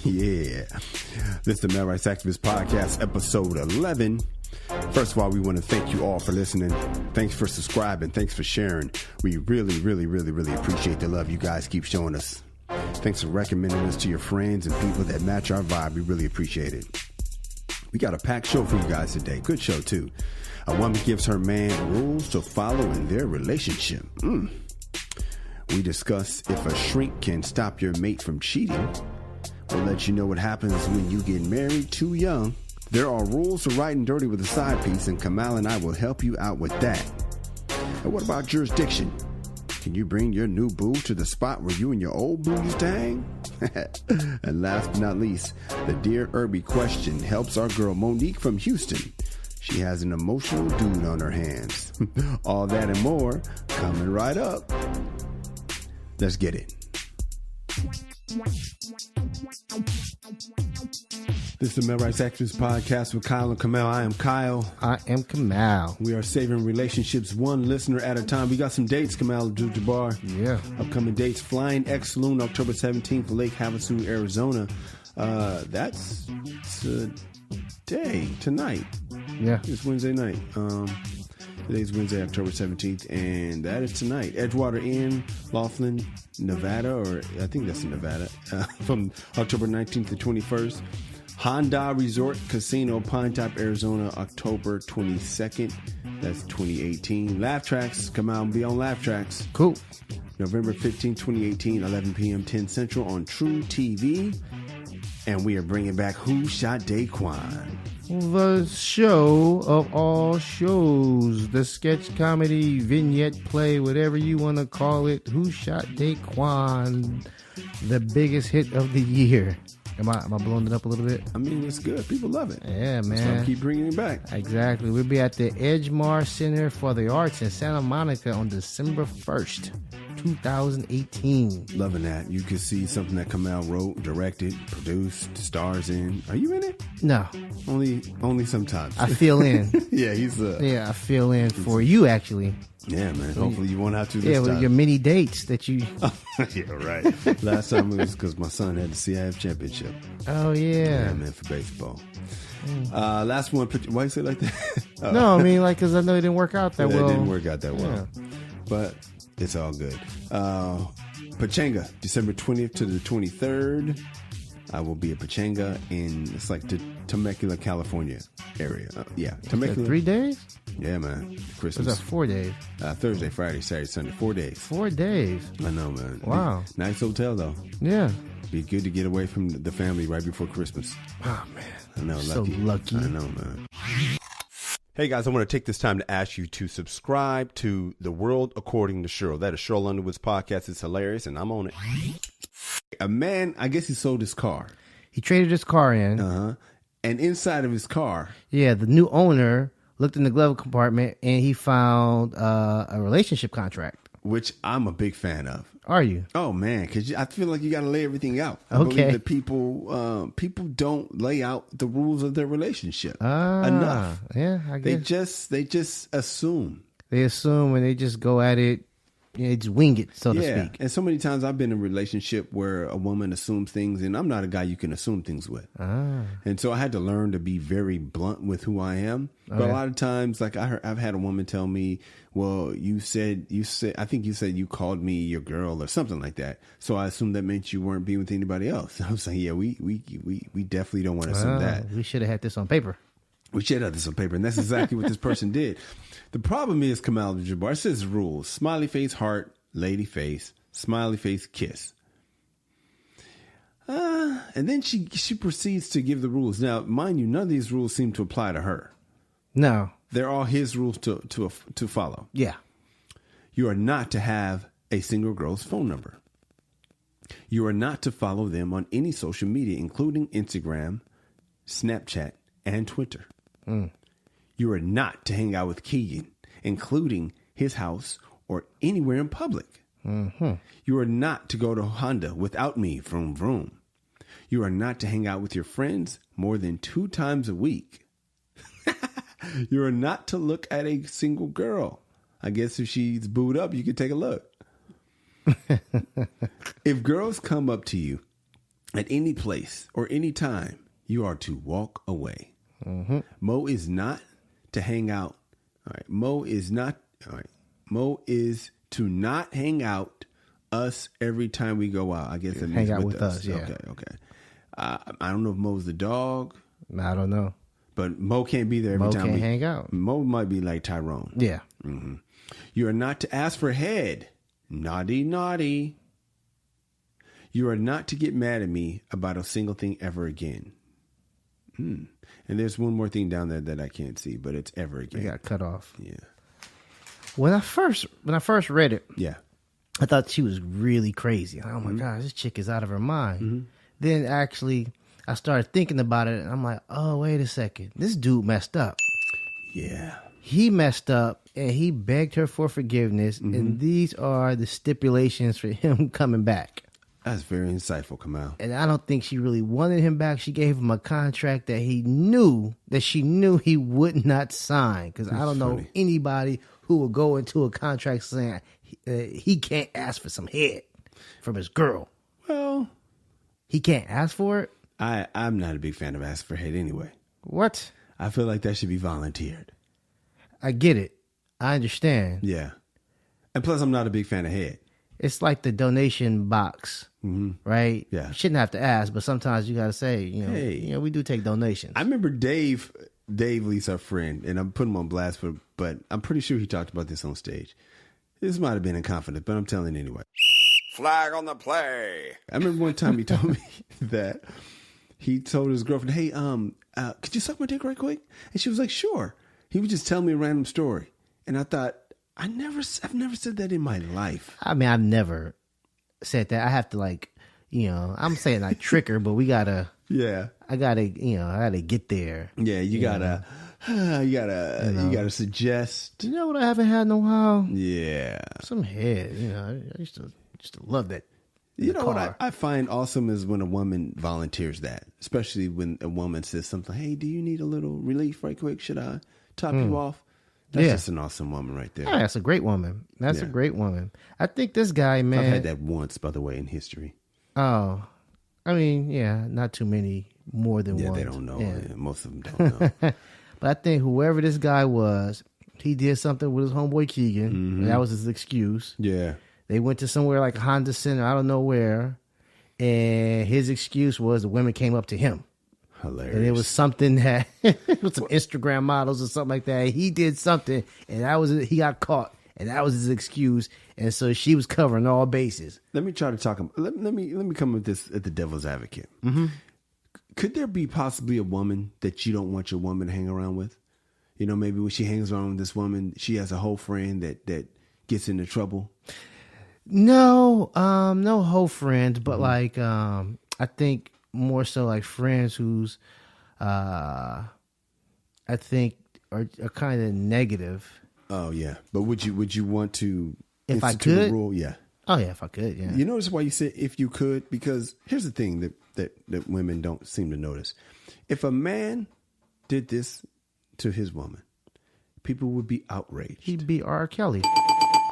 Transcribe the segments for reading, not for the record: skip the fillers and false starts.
Yeah. This is the Male Rights Activist Podcast, episode 11. First of all, we want to thank you all for listening. Thanks for subscribing. Thanks for sharing. We really appreciate the love you guys keep showing us. Thanks for recommending us to your friends and people that match our vibe. We really appreciate it. We got a packed show for you guys today. Good show, too. A woman gives her man rules to follow in their relationship. We discuss if a shrink can stop your mate from cheating. We'll let you know what happens when you get married too young. There are rules to riding dirty with a side piece, and Kamal and I will help you out with that. And what about jurisdiction? Can you bring your new boo to the spot where you and your old boo used to hang? And last but not least, the Dear Irby question helps our girl Monique from Houston. She has an emotional dude on her hands. All that and more coming right up. Let's get it. This is the Male Rights Activist Podcast with Kyle and Kamal. I am Kyle. I am Kamal. We are saving relationships one listener at a time. We got some dates, Kamal Abdul-Jabbar. Yeah. Upcoming dates. Flying X Saloon, October 17th, Lake Havasu, Arizona. That's today, tonight. Yeah. It's Wednesday night. Today's Wednesday, October 17th, and that is tonight. Edgewater Inn, Laughlin, Nevada, or I think that's in Nevada, from October 19th to 21st. Honda Resort Casino, Pine Top, Arizona, October 22nd. That's 2018. Laugh Tracks, come out and be on Laugh Tracks. Cool. November 15th, 2018, 11 p.m., 10 Central on True TV. And we are bringing back Who Shot Daquan? The show of all shows, the sketch comedy, vignette play, whatever you want to call it. Who Shot Daquan? The biggest hit of the year. Am I blowing it up a little bit? I mean, it's good. People love it. Yeah, man. That's why I keep bringing it back. Exactly. We'll be at the Remorse Center for the Arts in Santa Monica on December 1st, 2018. Loving that. You can see something that Kamal wrote, directed, produced, stars in. Are you in it? No. Only sometimes. I feel in. Yeah, Yeah, I feel in for you, actually. Yeah, man. Hopefully you won't have to this Yeah, time. with your many dates that you... Yeah, right. Last time it was because my son had the CIF championship. Oh, yeah. Yeah, man, for baseball. Last one. Why you say it like that? No, I mean, like, because I know it didn't work out that well. It didn't work out that well. Yeah. But it's all good. Pachanga, December 20th to the 23rd. I will be at Pachanga it's like the Temecula, California area. Yeah, Temecula. 3 days? Yeah, man. Christmas. Was that 4 days? Thursday, Friday, Saturday, Sunday. 4 days. 4 days. I know, man. Wow. Nice hotel, though. Yeah. Be good to get away from the family right before Christmas. Oh, man. I know, so lucky. I know, man. Hey, guys, I want to take this time to ask you to subscribe to The World According to Cheryl. That is Cheryl Underwood's podcast. It's hilarious, and I'm on it. A man, I guess he sold his car. He traded his car in. Uh-huh. And inside of his car. Yeah, the new owner looked in the glove compartment, and he found a relationship contract. Which I'm a big fan of. Are you? Oh, man, because I feel like you got to lay everything out. I Okay. believe that people don't lay out the rules of their relationship enough. Yeah, I guess. They just assume. They assume and they just go at it. Yeah, they just wing it, so to speak. And so many times I've been in a relationship where a woman assumes things, and I'm not a guy you can assume things with. And so I had to learn to be very blunt with who I am. But a lot of times, like I've had a woman tell me, "Well, you said I think you said you called me your girl or something like that." So I assumed that meant you weren't being with anybody else. I was like, "Yeah, we definitely don't want to assume that. We should have had this on paper." We should have this on paper, and that's exactly what this person did. The problem is, Kamal Abdul-Jabbar says rules: smiley face, heart, lady face, smiley face, kiss. And then she proceeds to give the rules. Now, mind you, none of these rules seem to apply to her. No, they're all his rules to follow. Yeah, you are not to have a single girl's phone number. You are not to follow them on any social media, including Instagram, Snapchat, and Twitter. You are not to hang out with Keegan, including his house or anywhere in public. You are not to go to Honda without me, vroom, vroom. You are not to hang out with your friends more than 2 times a week. You are not to look at a single girl. I guess if she's booed up, you could take a look. If girls come up to you at any place or any time, you are to walk away. Mm-hmm. Mo is not to hang out. All right. Mo is to not hang out us every time we go out. I guess it means hang out with us. Yeah. Okay. I don't know if Mo's the dog. I don't know. But Mo can't be there every time can't we hang out. Mo might be like Tyrone. Yeah. Mm-hmm. You are not to ask for head. Naughty, naughty. You are not to get mad at me about a single thing ever again. And there's one more thing down there that I can't see, but it's ever again. It got cut off. Yeah. When I first read it, Yeah. I thought she was really crazy. Oh my gosh, this chick is out of her mind. Mm-hmm. Then actually, I started thinking about it, and I'm like, oh, wait a second. This dude messed up. Yeah. He messed up, and he begged her for forgiveness, and these are the stipulations for him coming back. That's very insightful, Kamal. And I don't think she really wanted him back. She gave him a contract that she knew he would not sign. Because I don't know anybody who would go into a contract saying he can't ask for some head from his girl. Well, he can't ask for it? I'm not a big fan of asking for head anyway. What? I feel like that should be volunteered. I get it. I understand. Yeah. And plus, I'm not a big fan of head. It's like the donation box, right? Yeah. You shouldn't have to ask, but sometimes you got to say, hey, we do take donations. I remember Dave Lee's our friend, and I'm putting him on blast, but I'm pretty sure he talked about this on stage. This might have been in confidence, but I'm telling anyway. Flag on the play. I remember one time he told me that he told his girlfriend, hey, could you suck my dick right quick? And she was like, sure. He would just tell me a random story. And I thought, I've never said that in my life. I mean, I've never said that. I have to I'm saying like trick her, but we gotta. Yeah. I gotta get there. Yeah, you gotta suggest. You know what I haven't had in a while? Yeah. Some head. I used to love that. You know what I find awesome is when a woman volunteers that, especially when a woman says something, hey, do you need a little relief right quick? Should I top you off? That's just an awesome woman right there. Yeah, that's a great woman. That's a great woman. I think this guy, man. I've had that once, by the way, in history. Oh, I mean, yeah, not too many more than one. Yeah, they don't know. Yeah, most of them don't know. But I think whoever this guy was, he did something with his homeboy Keegan. And that was his excuse. Yeah. They went to somewhere like Honda Center, I don't know where, and his excuse was the women came up to him. Hilarious. And it was something that with some Instagram models or something like that. He did something, and he got caught, and that was his excuse. And so she was covering all bases. Let me try to talk. Let me come with this at the devil's advocate. Could there be possibly a woman that you don't want your woman to hang around with? Maybe when she hangs around with this woman, she has a whole friend that gets into trouble. No, no whole friends, but I think more so like friends who's, I think are kind of negative. Oh yeah, but would you want to if I institute could? a rule? Yeah. Oh yeah, if I could. Yeah. You notice why you said if you could? Because here's the thing that women don't seem to notice: if a man did this to his woman, people would be outraged. He'd be R. Kelly.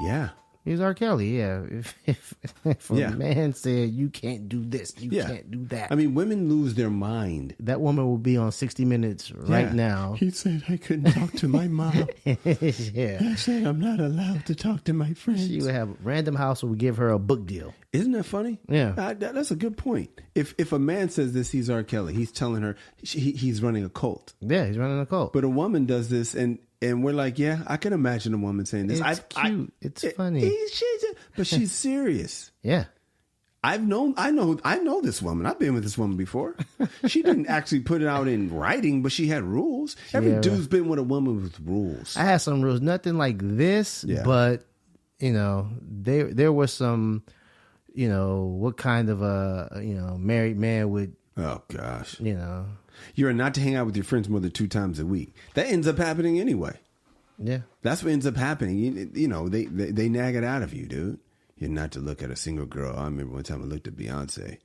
Yeah. He's R. Kelly, yeah. If a man said, you can't do this, you can't do that. I mean, women lose their mind. That woman will be on 60 Minutes right now. He said, I couldn't talk to my mom. Yeah. I said, I'm not allowed to talk to my friends. She would have Random House would give her a book deal. Isn't that funny? Yeah. That's a good point. If a man says this, he's R. Kelly. He's telling her he's running a cult. Yeah, he's running a cult. But a woman does this and we're like, yeah, I can imagine a woman saying this. It's cute. It's funny. But she's serious. Yeah. I know this woman. I've been with this woman before. She didn't actually put it out in writing, but she had rules. Every dude's been with a woman with rules. I had some rules. Nothing like this, but, there was some, what kind of a, married man would. Oh, gosh. You're not to hang out with your friends more than 2 times a week. That ends up happening anyway. Yeah. That's what ends up happening. They nag it out of you, dude. You're not to look at a single girl. I remember one time I looked at Beyonce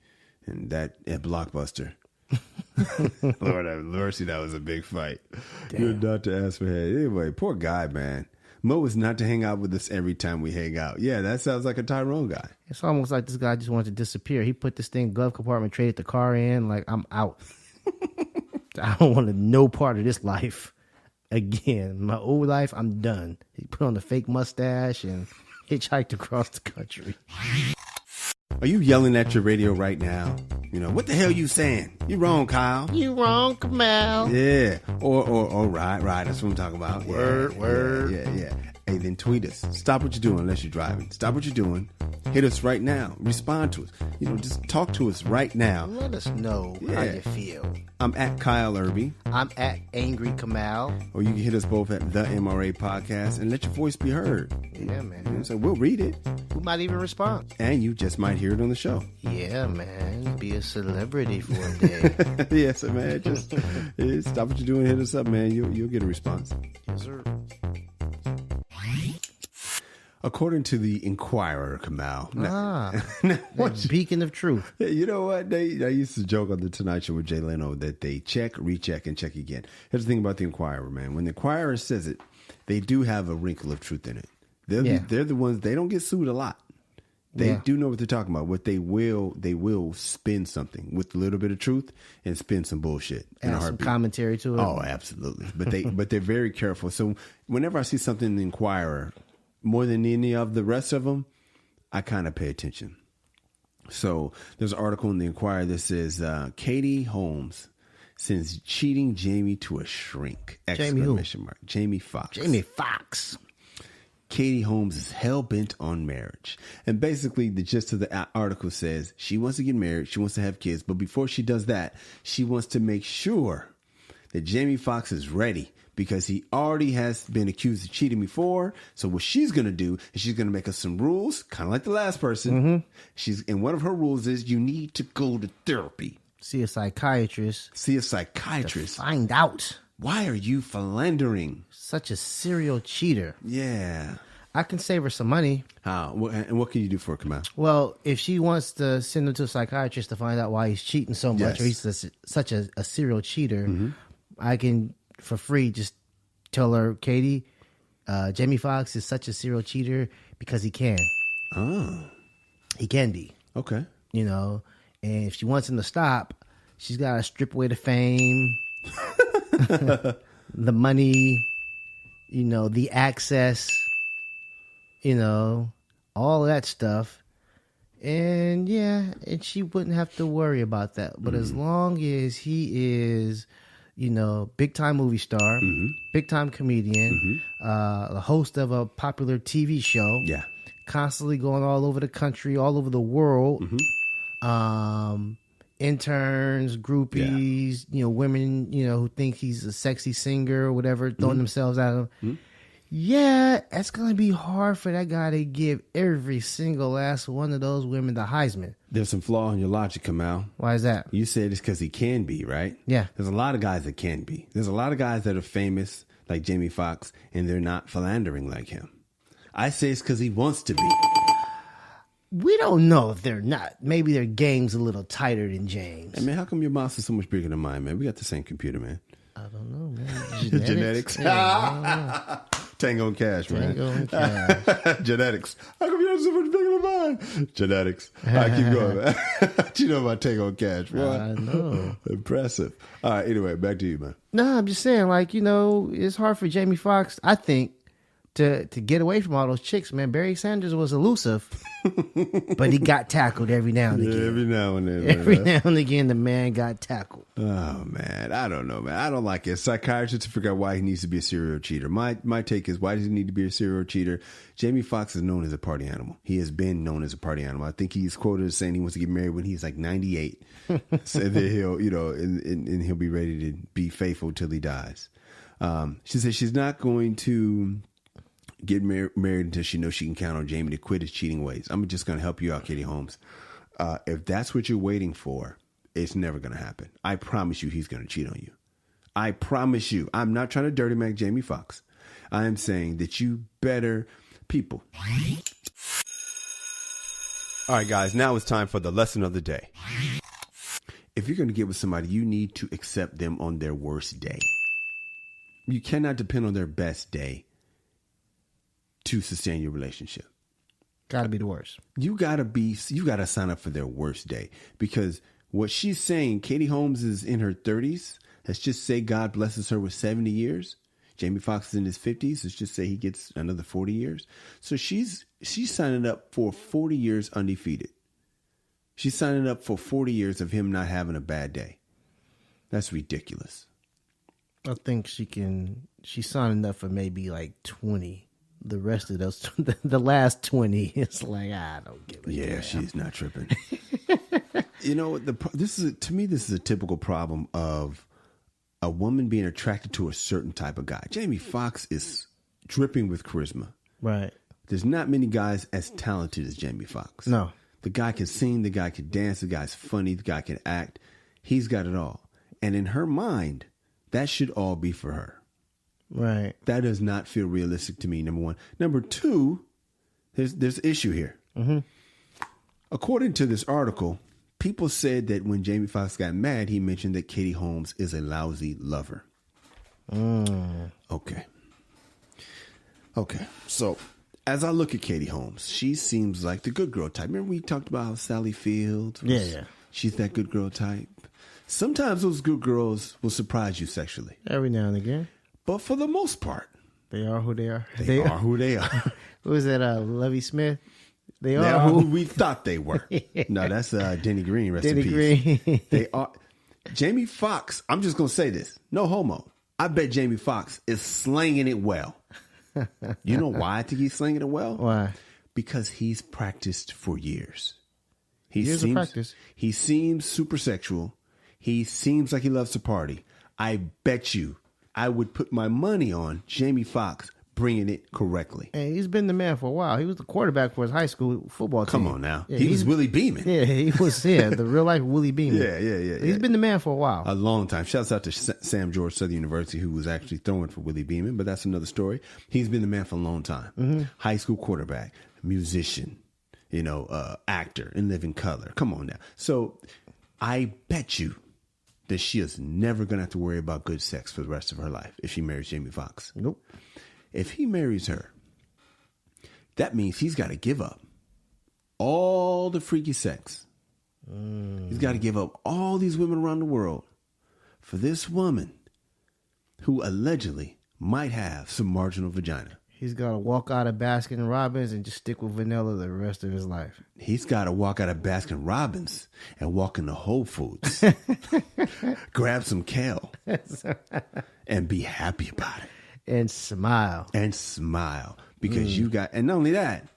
and at Blockbuster. Lord have mercy, that was a big fight. Damn. You're not to ask for head. Anyway, poor guy, man. Mo is not to hang out with us every time we hang out. Yeah, that sounds like a Tyrone guy. It's almost like this guy just wanted to disappear. He put this thing glove compartment, traded the car in. Like, I'm out. I don't want no part of this life again. My old life, I'm done. He put on the fake mustache and hitchhiked across the country. Are you yelling at your radio right now? You know, what the hell you saying? You wrong, Kyle. You wrong, Kamal. Yeah. Or right. That's what I'm talking about. Word. Yeah. Hey, then tweet us. Stop what you're doing unless you're driving. Stop what you're doing. Hit us right now. Respond to us. You know, just talk to us right now. Let us know how you feel. I'm at Kyle Irby. I'm at Angry Kamal. Or you can hit us both at the MRA Podcast and let your voice be heard. Yeah, man. You know, so we'll read it. We might even respond. And you just might hear it on the show. Yeah, man. Be a celebrity for a day. Yes, man. Just stop what you're doing. Hit us up, man. You'll get a response. Yes, sir. According to the Inquirer, Kamal. What beacon of truth. You know what? I used to joke on the Tonight Show with Jay Leno that they check, recheck, and check again. Here's the thing about the Inquirer, man. When the Inquirer says it, they do have a wrinkle of truth in it. They're the ones, they don't get sued a lot. They do know what they're talking about. What they will spin something with a little bit of truth and spin some bullshit. Add some commentary to it. Oh, absolutely. But they're very careful. So whenever I see something in the Inquirer, more than any of the rest of them, I kind of pay attention. So there's an article in the Inquirer that says Katie Holmes sends cheating Jamie to a shrink! Exclamation mark. Jamie Foxx. Jamie Foxx. Katie Holmes is hell-bent on marriage. And basically the gist of the article says she wants to get married, she wants to have kids, but before she does that, she wants to make sure that Jamie Foxx is ready because he already has been accused of cheating before. So what she's going to do is she's going to make us some rules, kind of like the last person. Mm-hmm. And one of her rules is you need to go to therapy. See a psychiatrist. To find out. Why are you philandering? Such a serial cheater. Yeah. I can save her some money. How? And what can you do for her, Kamal? Well, if she wants to send him to a psychiatrist to find out why he's cheating so much, or he's such a serial cheater, I can, for free, just tell her, Katie, Jamie Foxx is such a serial cheater because he can. Oh. He can be. Okay. You know, and if she wants him to stop, she's got to strip away the fame, the money, you know, the access, you know, all that stuff. And and she wouldn't have to worry about that. But as long as he is, you know, big time movie star, big time comedian, the host of a popular TV show, constantly going all over the country, all over the world, interns, groupies, you know, women, you know, who think he's a sexy singer or whatever, throwing themselves at him. Yeah, it's going to be hard for that guy to give every single last one of those women the Heisman. There's some flaw in your logic, Kamal. Why is that? You said it's because he can be, right? Yeah. There's a lot of guys that can be. There's a lot of guys that are famous, like Jamie Foxx, and they're not philandering like him. I say it's because he wants to be. We don't know if they're not. Maybe their game's a little tighter than James. Hey, man, how come your mouse is so much bigger than mine, man? We got the same computer, man. I don't know, man. Genetics. Yeah, Tango and Cash, man. Tango and Cash. Genetics. How come yours is so much bigger than mine? Genetics. All right, keep going, man. What you know about Tango and Cash, bro? I know. Impressive. All right, anyway, back to you, man. No, I'm just saying, like, you know, it's hard for Jamie Foxx, I think, to get away from all those chicks, man. Barry Sanders was elusive, but he got tackled every now and again. Every now and then. Every now and again, the man got tackled. Oh, man. I don't know, man. I don't like it. A psychiatrist to figure out why he needs to be a serial cheater. My take is, why does he need to be a serial cheater? Jamie Foxx is known as a party animal. He has been known as a party animal. I think he's quoted as saying he wants to get married when he's like 98. So that he'll, you know, and he'll be ready to be faithful till he dies. She says she's not going to get married until she knows she can count on Jamie to quit his cheating ways. I'm just going to help you out, Katie Holmes. If that's what you're waiting for, it's never going to happen. I promise you he's going to cheat on you. I promise you. I'm not trying to dirty Mac Jamie Foxx. I am saying that you better people. All right, guys, now it's time for the lesson of the day. If you're going to get with somebody, you need to accept them on their worst day. You cannot depend on their best day. to sustain your relationship. Gotta be the worst. You gotta sign up for their worst day, because what she's saying, Katie Holmes is in her 30s. Let's just say God blesses her with 70 years. Jamie Foxx is in his 50s. Let's just say he gets another 40 years. So she's signing up for 40 years undefeated. She's signing up for 40 years of him not having a bad day. That's ridiculous. I think she's signing up for maybe like 20. The rest of those, the last 20, it's like, I don't give a damn. Yeah, she's not tripping. You know, this is a typical problem of a woman being attracted to a certain type of guy. Jamie Foxx is dripping with charisma. Right. There's not many guys as talented as Jamie Foxx. No. The guy can sing, the guy can dance, the guy's funny, the guy can act. He's got it all. And in her mind, that should all be for her. Right. That does not feel realistic to me, number one. Number two, there's an issue here. Mm-hmm. According to this article, people said that when Jamie Foxx got mad, he mentioned that Katie Holmes is a lousy lover. Okay. So as I look at Katie Holmes, she seems like the good girl type. Remember we talked about how Sally Fields was, Yeah. She's that good girl type. Sometimes those good girls will surprise you sexually. Every now and again. But for the most part, they are who they are. They are who they are. Who is that? Lovey Smith? They are who we thought they were. No, that's Denny Green. Rest in peace. Green. They are. Jamie Foxx, I'm just going to say this. No homo. I bet Jamie Foxx is slanging it well. You know why I think he's slanging it well? Why? Because he's practiced for years. Years of practice. He seems super sexual. He seems like he loves to party. I bet you I would put my money on Jamie Foxx bringing it correctly. Hey, he's been the man for a while. He was the quarterback for his high school football team. Come on now. Yeah, he was Willie Beeman. Yeah, he was the real life Willie Beeman. Yeah. He's been the man for a while. A long time. Shouts out to Sam George, Southern University, who was actually throwing for Willie Beeman, but that's another story. He's been the man for a long time. Mm-hmm. High school quarterback, musician, actor in living color. Come on now. So I bet you that she is never going to have to worry about good sex for the rest of her life if she marries Jamie Foxx. Nope. If he marries her, that means he's got to give up all the freaky sex. He's got to give up all these women around the world for this woman who allegedly might have some marginal vagina. He's got to walk out of Baskin Robbins and just stick with vanilla the rest of his life. He's got to walk out of Baskin Robbins and walk into Whole Foods, grab some kale, and be happy about it. And smile. Because you got, and not only that,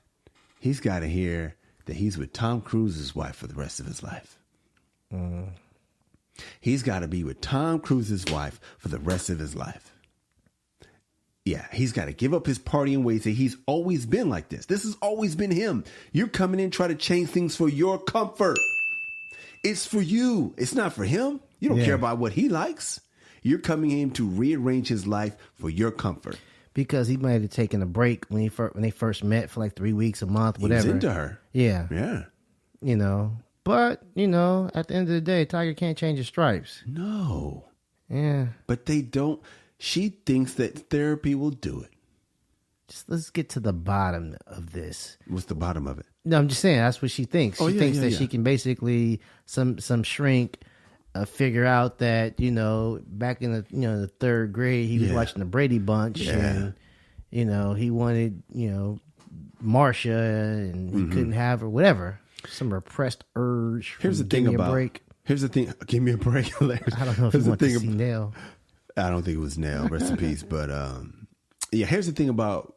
he's got to hear that he's with Tom Cruise's wife for the rest of his life. He's got to be with Tom Cruise's wife for the rest of his life. Yeah, he's got to give up his partying ways. He's always been like this. This has always been him. You're coming in trying to change things for your comfort. It's for you. It's not for him. You don't care about what he likes. You're coming in to rearrange his life for your comfort. Because he might have taken a break when they first met for like 3 weeks, a month, whatever. He was into her. Yeah. But, at the end of the day, Tiger can't change his stripes. No. Yeah. But they don't. She thinks that therapy will do it. Just let's get to the bottom of this. What's the bottom of it? No, I'm just saying that's what she thinks. She thinks that she can basically some shrink figure out that back in the third grade he was watching the Brady Bunch and he wanted Marsha and he couldn't have her, whatever, some repressed urge. Here's the thing about break. Here's the thing. Give me a break. I don't know if you want to see Nell. I don't think it was Nell. Rest in peace. But here's the thing about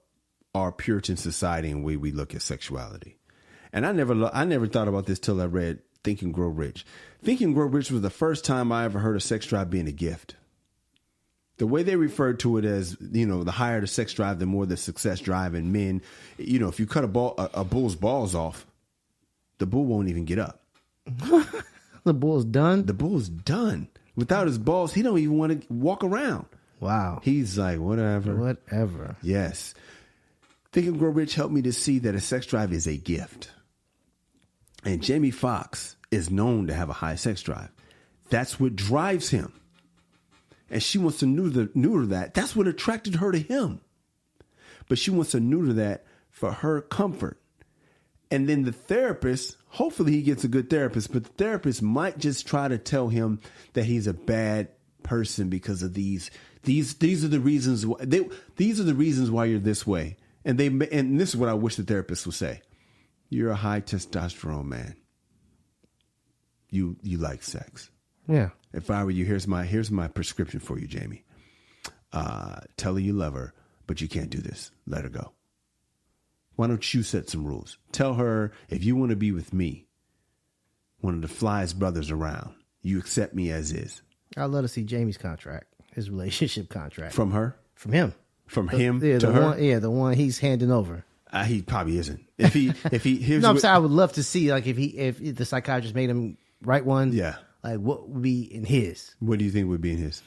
our Puritan society and the way we look at sexuality. And I never thought about this till I read Think and Grow Rich. Think and Grow Rich was the first time I ever heard of sex drive being a gift. The way they referred to it as, the higher the sex drive, the more the success drive. And men, if you cut a bull's balls off, the bull won't even get up. The bull's done? The bull's done. Without his balls, he don't even want to walk around. Wow. He's like, whatever. Whatever. Yes. Think and Grow Rich helped me to see that a sex drive is a gift. And Jamie Foxx is known to have a high sex drive. That's what drives him. And she wants to neuter that. That's what attracted her to him. but she wants to neuter that for her comfort. And then the therapist, hopefully he gets a good therapist, but the therapist might just try to tell him that he's a bad person because of these are the reasons why these are the reasons why you're this way. And this is what I wish the therapist would say. You're a high testosterone man. You like sex. Yeah. If I were you, here's my prescription for you, Jamie. Tell her you love her, but you can't do this. Let her go. Why don't you set some rules? Tell her, if you want to be with me, one of the flyest brothers around, you accept me as is. I'd love to see Jamie's contract, his relationship contract. From her? From him. From him to her? The one he's handing over. He probably isn't. If he here's no, I'm saying I would love to see, like, if the psychiatrist made him write one. Yeah. Like, what would be in his? What do you think would be in his?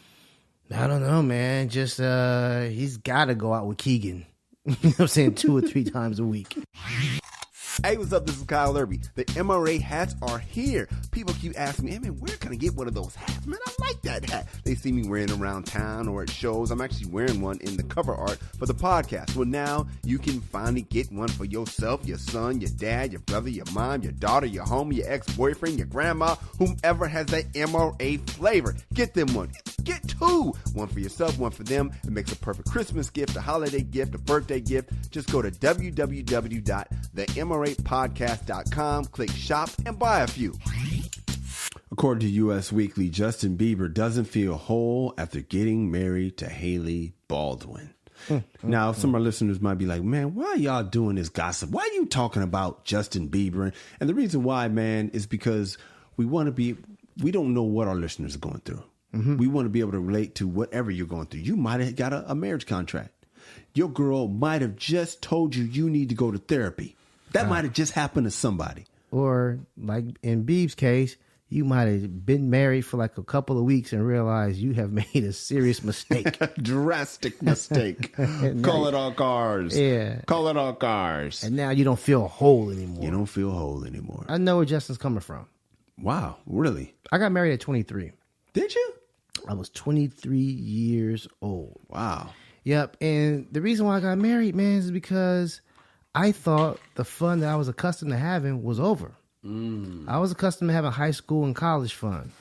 I don't know, man. Just he's got to go out with Keegan. You know what I'm saying? 2 or 3 times a week. Hey, what's up? This is Kyle Irby. The MRA hats are here. People keep asking me, hey, man, where can I get one of those hats? Man, I like that hat. They see me wearing it around town or at shows. I'm actually wearing one in the cover art for the podcast. Well, now you can finally get one for yourself, your son, your dad, your brother, your mom, your daughter, your homie, your ex-boyfriend, your grandma, whomever has that MRA flavor. Get them one. Get 2. One for yourself, one for them. It makes a perfect Christmas gift, a holiday gift, a birthday gift. Just go to www.themrapodcast.com, click shop, and buy a few. According to U.S. Weekly, Justin Bieber doesn't feel whole after getting married to Haley Baldwin. Now, some of our listeners might be like, man, why are y'all doing this gossip? Why are you talking about Justin Bieber? And the reason why, man, is because we don't know what our listeners are going through. We want to be able to relate to whatever you're going through. You might have got a marriage contract. Your girl might have just told you need to go to therapy. That might have just happened to somebody. Or, like in Beeb's case, you might have been married for like a couple of weeks and realized you have made a serious mistake. Drastic mistake. Call it all cars. Yeah. Call it all cars. And now you don't feel whole anymore. You don't feel whole anymore. I know where Justin's coming from. Wow. Really? I got married at 23. Did you? I was 23 years old. Wow. Yep. And the reason why I got married, man, is because I thought the fun that I was accustomed to having was over. I was accustomed to having high school and college fun.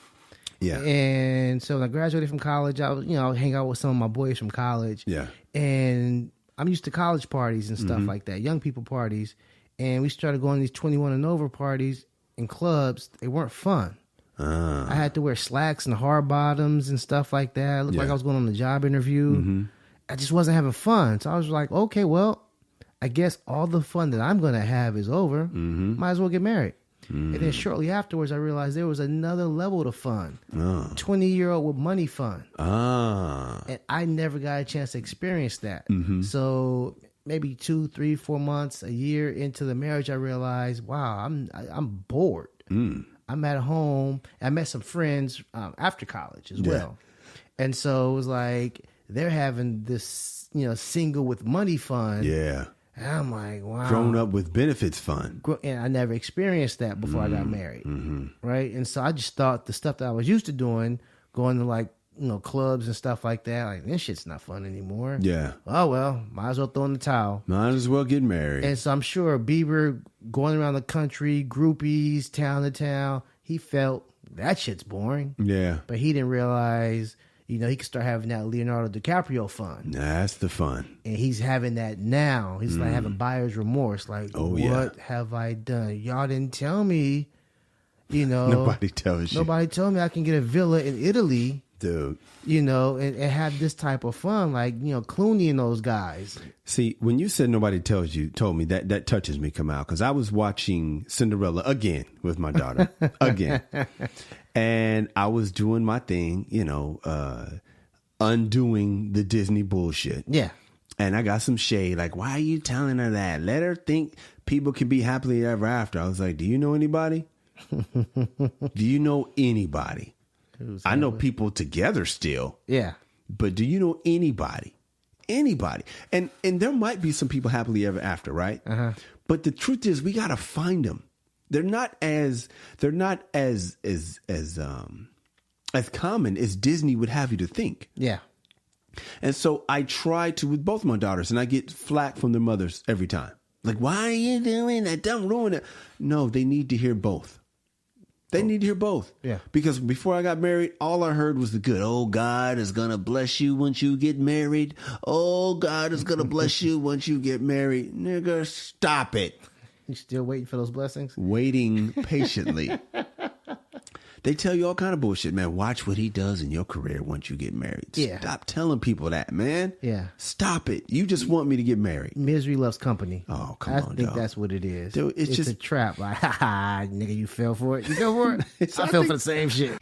Yeah. And so when I graduated from college, I was, hang out with some of my boys from college. Yeah. And I'm used to college parties and stuff like that, young people parties. And we started going to these 21 and over parties in clubs. They weren't fun. I had to wear slacks and hard bottoms and stuff like that. I looked like I was going on a job interview. I just wasn't having fun. So I was like, okay, well, I guess all the fun that I'm going to have is over. Might as well get married. And then shortly afterwards, I realized there was another level to fun. 20-year-old with money fun. And I never got a chance to experience that. So maybe 2, 3, 4 months, a year into the marriage, I realized, wow, I'm bored. I'm at home. I met some friends after college as well. And so it was like they're having this, single with money fun. Yeah. And I'm like, wow. Grown up with benefits fun. And I never experienced that before I got married. Right. And so I just thought the stuff that I was used to doing, going to like, clubs and stuff like that, like this shit's not fun anymore. Yeah. Oh, well, might as well throw in the towel. Might as well get married. And so I'm sure Bieber going around the country, groupies, town to town, he felt that shit's boring. Yeah. But he didn't realize, he could start having that Leonardo DiCaprio fun. That's the fun. And he's having that now. He's like having buyer's remorse. Like, what have I done? Y'all didn't tell me, Nobody tells you. Nobody told me I can get a villa in Italy. Dude. And have this type of fun. Like, Clooney and those guys. See, when you said nobody told me, that touches me, Kamal, because I was watching Cinderella again with my daughter. Again. And I was doing my thing, undoing the Disney bullshit. Yeah. And I got some shade, like, why are you telling her that? Let her think people can be happily ever after. I was like, do you know anybody? Do you know anybody? I know people together still. Yeah. But do you know anybody? Anybody. And there might be some people happily ever after, right? But the truth is we got to find them. They're not as common as Disney would have you to think. Yeah. And so I try to with both my daughters, and I get flack from their mothers every time. Like, why are you doing that? Don't ruin it. No, they need to hear both. They need to hear both. Yeah. Because before I got married, all I heard was the good. Oh, God is going to bless you once you get married. Oh, God is going to bless you once you get married. Nigga, stop it. You still waiting for those blessings? Waiting patiently. They tell you all kind of bullshit, man. Watch what he does in your career once you get married. Yeah. Stop telling people that, man. Yeah. Stop it. You just want me to get married. Misery loves company. Oh, come I on, think dog. that's what it is. Dude, it's just a trap. Like, ha ha, nigga, you fell for it. You fell for it? I fell for the same shit.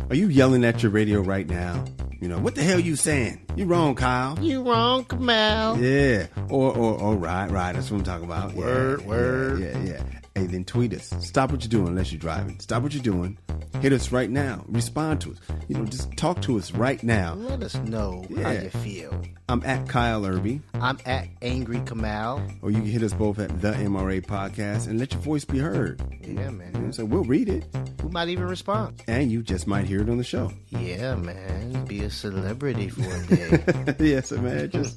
Are you yelling at your radio right now? You know, what the hell you saying? You wrong, Kyle. You wrong, Kamal. Yeah. Or right. That's what I'm talking about. Word. Yeah. Hey, then tweet us. Stop what you're doing unless you're driving. Stop what you're doing. Hit us right now. Respond to us. You know, just talk to us right now. Let us know how you feel. I'm at Kyle Irby. I'm at Angry Kamal. Or you can hit us both at the MRA Podcast and let your voice be heard. Yeah, man. You know, so we'll read it. We might even respond. And you just might hear it on the show. Yeah, man. Be a celebrity for a day. Yes, man. Just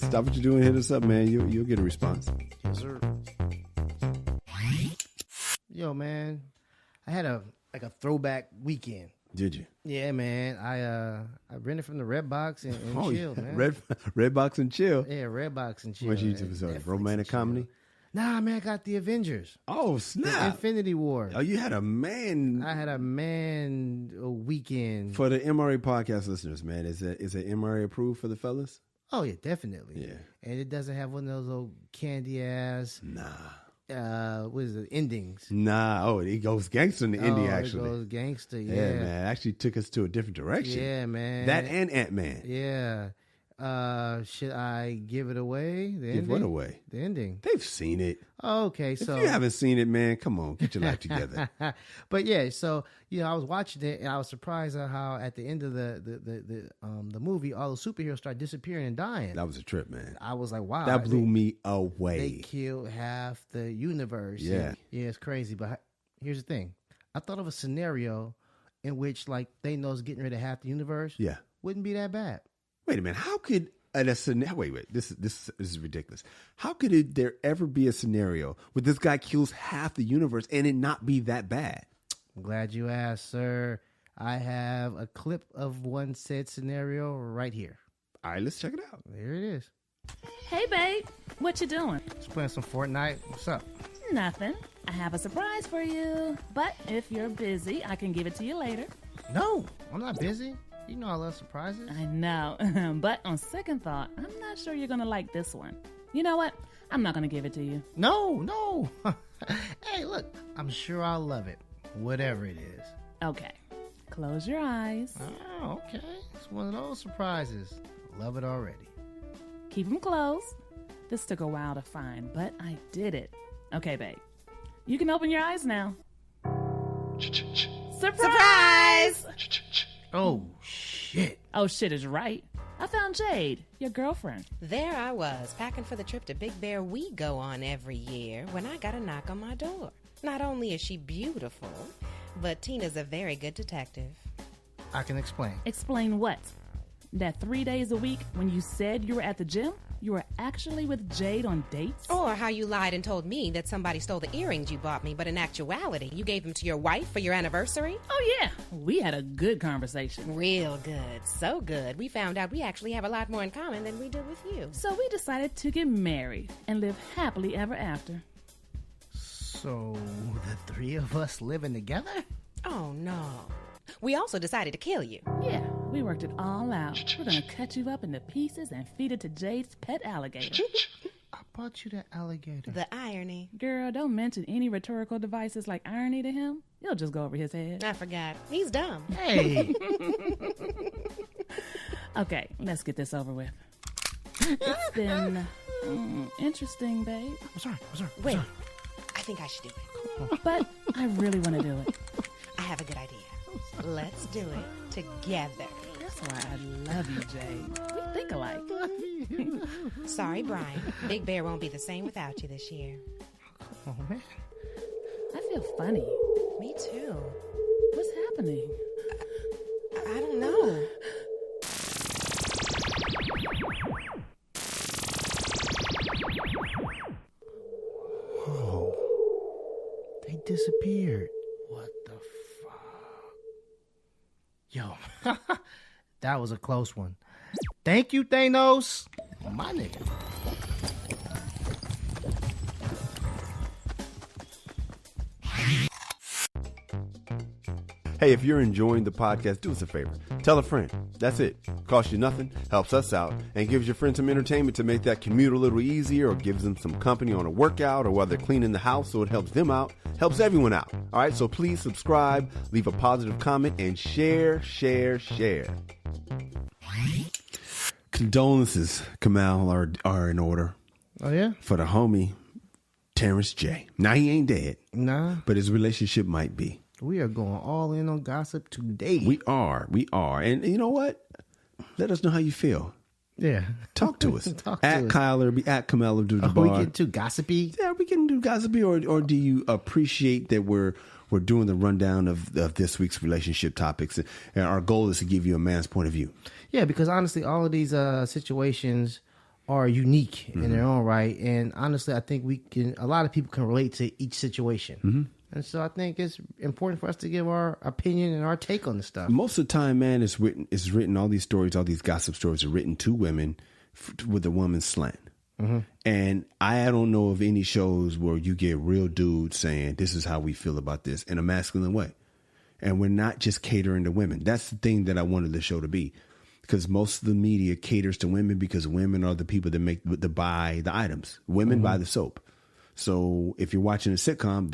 stop what you're doing. Hit us up, man. You'll get a response. Yes, sir. Yo, man. I had a throwback weekend. Did you? Yeah, man. I rented from the Redbox and chilled, man. Redbox and chill. Yeah, Redbox and chill. What you do? Romantic comedy? Nah, man, I got the Avengers. Oh, The snap. Infinity War. Oh, you had a man. I had a weekend. For the MRA podcast listeners, man, is it MRA approved for the fellas? Oh, yeah, definitely. Yeah. And it doesn't have one of those old candy ass, what is it, endings. Nah. Oh, he goes gangster in the indie, It actually. goes gangster, Yeah, yeah. man. Actually took us to a different direction. Yeah, man. That and Ant-Man. Yeah. Should I give it away? The Give ending? what away? The ending. They've seen it. Okay, so If you haven't seen it, man, come on, get your life together. But yeah, so I was watching it and I was surprised at how at the end of the movie, all the superheroes start disappearing and dying. That was a trip, man. I was like, wow, That blew me They away. killed half the universe. Yeah. Yeah, it's crazy. But here's the thing: I thought of a scenario in which like Thanos getting rid of half the universe. Yeah. Wouldn't be that bad. Wait a minute. How could wait? This is ridiculous. How could there ever be a scenario where this guy kills half the universe and it not be that bad? I'm glad you asked, sir. I have a clip of one said scenario right here. All right, let's check it out. There it is. Hey, babe. What you doing? Just playing some Fortnite. What's up? Nothing. I have a surprise for you. But if you're busy, I can give it to you later. No, I'm not busy. You know I love surprises. I know. But on second thought, I'm not sure you're going to like this one. You know what? I'm not going to give it to you. No. Hey, look, I'm sure I'll love it. Whatever it is. Okay. Close your eyes. Oh, okay. It's one of those surprises. Love it already. Keep them closed. This took a while to find, but I did it. Okay, babe. You can open your eyes now. Surprise! Oh, shit. Oh, shit is right. I found Jade, your girlfriend. There I was, packing for the trip to Big Bear we go on every year when I got a knock on my door. Not only is she beautiful, but Tina's a very good detective. I can explain. Explain what? That 3 days a week when you said you were at the gym, you were actually with Jade on dates? Or how you lied and told me that somebody stole the earrings you bought me, but in actuality, you gave them to your wife for your anniversary? Oh, yeah. We had a good conversation. Real good. So good. We found out we actually have a lot more in common than we do with you. So we decided to get married and live happily ever after. So, the three of us living together? Oh, no. We also decided to kill you. Yeah, we worked it all out. We're going to cut you up into pieces and feed it to Jade's pet alligator. I bought you that alligator. The irony. Girl, don't mention any rhetorical devices like irony to him. You'll just go over his head. I forgot. He's dumb. Hey! Okay, let's get this over with. It's been interesting, babe. I'm sorry. Wait, I think I should do it. But I really want to do it. I have a good idea. Let's do it together. That's why I love you, Jade. We think alike. Sorry, Brian. Big Bear won't be the same without you this year. Oh, man. I feel funny. Me too. What's happening? I don't know. Yo, that was a close one. Thank you, Thanos. My nigga. Hey, if you're enjoying the podcast, do us a favor. Tell a friend. That's it. Costs you nothing, helps us out, and gives your friends some entertainment to make that commute a little easier, or gives them some company on a workout, or while they're cleaning the house, so it helps them out, helps everyone out. All right, so please subscribe, leave a positive comment, and share. Condolences, Kamal, are in order. Oh, yeah? For the homie, Terrence J. Now, he ain't dead. Nah. But his relationship might be. We are going all in on gossip today. We are. And you know what? Let us know how you feel. Yeah. Talk to us. Talk at to us. Kyle or be at Kamel Abdul-Jabbar. Are we getting too gossipy? Yeah, we can do gossipy, or do you appreciate that we're doing the rundown of this week's relationship topics, and our goal is to give you a man's point of view. Yeah, because honestly, all of these situations are unique in their own right, and honestly, I think a lot of people can relate to each situation. And so I think it's important for us to give our opinion and our take on the stuff. Most of the time, man, it's written, all these stories, all these gossip stories are written to women with a woman's slant. And I don't know of any shows where you get real dudes saying, this is how we feel about this in a masculine way. And we're not just catering to women. That's the thing that I wanted the show to be. Because most of the media caters to women because women are the people that buy the items. Women buy the soap. So if you're watching a sitcom,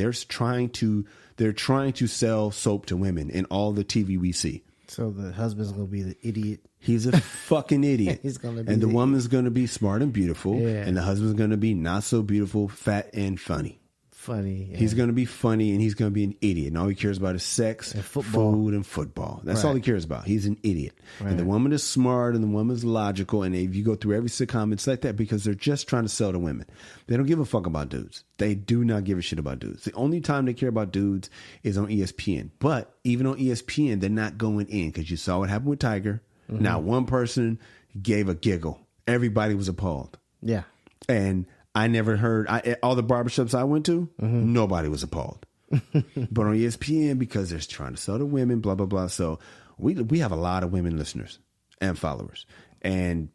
they're trying to sell soap to women in all the TV we see. So the husband's gonna be the idiot. He's a fucking idiot. He's gonna be, and the woman's gonna be smart and beautiful, Yeah. and the husband's gonna be not so beautiful, fat and funny. Funny. Yeah. He's gonna be funny, and he's gonna be an idiot, and all he cares about is sex, And football. food, and football. That's Right. all he cares about. He's an idiot, Right. and the woman is smart, and the woman's logical. And if you go through every sitcom, it's like that because they're just trying to sell to women. They don't give a fuck about dudes. They do not give a shit about dudes. The only time they care about dudes is on ESPN. But even on ESPN, they're not going in because you saw what happened with Tiger. Now, one person gave a giggle. Everybody was appalled. Yeah. And I never heard, all the barbershops I went to, nobody was appalled. But on ESPN, because they're trying to sell to women, blah, blah, blah. So we have a lot of women listeners and followers. And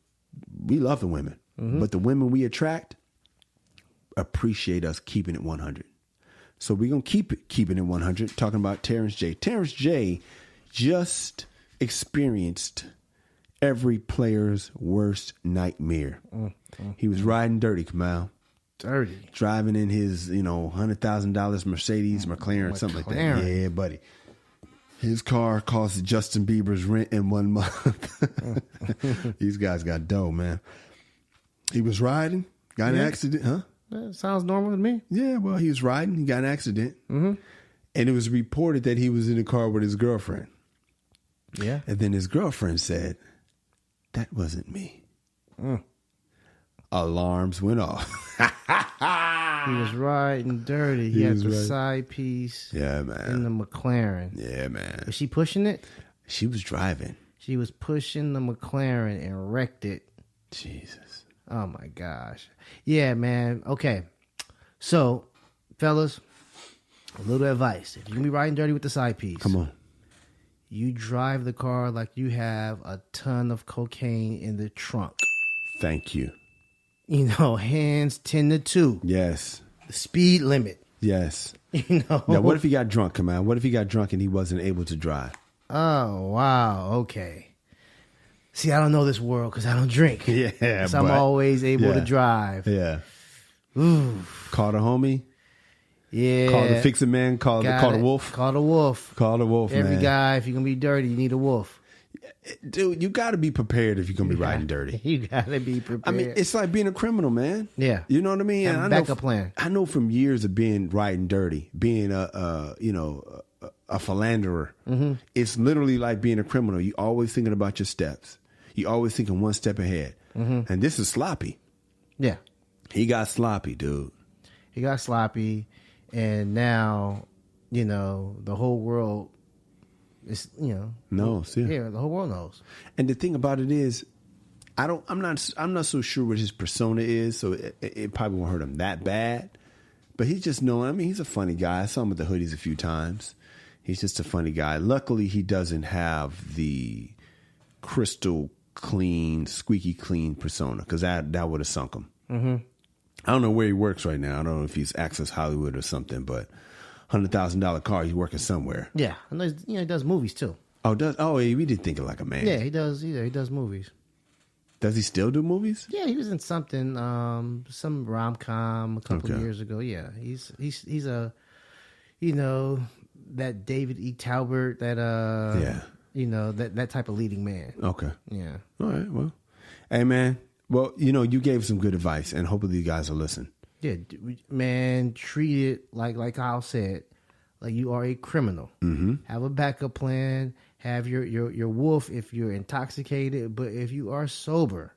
we love the women. But the women we attract appreciate us keeping it 100. So we're going to keeping it 100, talking about Terrence J. Terrence J just experienced every player's worst nightmare. He was riding dirty, Kamal. Dirty. Driving in his, $100,000 Mercedes, McLaren, something like that. Yeah, buddy. His car cost Justin Bieber's rent in 1 month. These guys got dough, man. He was riding, got an accident, huh? That sounds normal to me. Yeah, well, he was riding, he got an accident. And it was reported that he was in the car with his girlfriend. Yeah. And then his girlfriend said, that wasn't me. Alarms went off. He was riding dirty. He had was the riding- side piece Yeah, in man. the McLaren. Yeah, man. Was she pushing it? She was driving. She was pushing the McLaren and wrecked it. Jesus. Oh my gosh. Yeah, man. Okay. So, fellas, a little advice. If you're going to be riding dirty with the side piece, Come on. you drive the car like you have a ton of cocaine in the trunk. Thank you. Hands 10 to 2. Yes. The speed limit. Yes. Now, Now, what if he got drunk, come on? What if he got drunk and he wasn't able to drive? Oh, wow. Okay. See, I don't know this world because I don't drink. Yeah, So I'm but- always able to yeah. drive. Yeah. Ooh. Call the homie. Yeah. Call the fixing man. Call the wolf. Call the wolf. Call the wolf, Every man. guy, if you're going to be dirty, you need a wolf. Dude, you got to be prepared if you're going to be riding dirty. You got to be prepared. I mean, it's like being a criminal, man. Yeah. You know what I mean? Have a And I know backup plan. I know from years of being riding dirty, being a philanderer. It's literally like being a criminal. You always thinking about your steps. You always thinking one step ahead. And this is sloppy. Yeah. He got sloppy, dude. He got sloppy, and now, the whole world is, Knows, yeah. Yeah, the whole world knows. And the thing about it is, I'm not so sure what his persona is, so it probably won't hurt him that bad. But he's just known. I mean, he's a funny guy. I saw him with the hoodies a few times. He's just a funny guy. Luckily, he doesn't have the crystal clean, squeaky clean persona, because that would have sunk him. Mm-hmm. I don't know where he works right now. I don't know if he's Access Hollywood or something, but $100,000 car, he's working somewhere. Yeah, I know he does movies too. We did think of like a man. Yeah, he does. He does movies. Does he still do movies? Yeah, he was in something, some rom-com a couple of years ago. Yeah, he's a, that David E. Talbert, that that type of leading man. Okay. Yeah. All right. Well, hey man. Well, you gave some good advice, and hopefully you guys will listen. Yeah, man, treat it like Kyle said, like you are a criminal. Mm-hmm. Have a backup plan. Have your wolf if you're intoxicated, but if you are sober,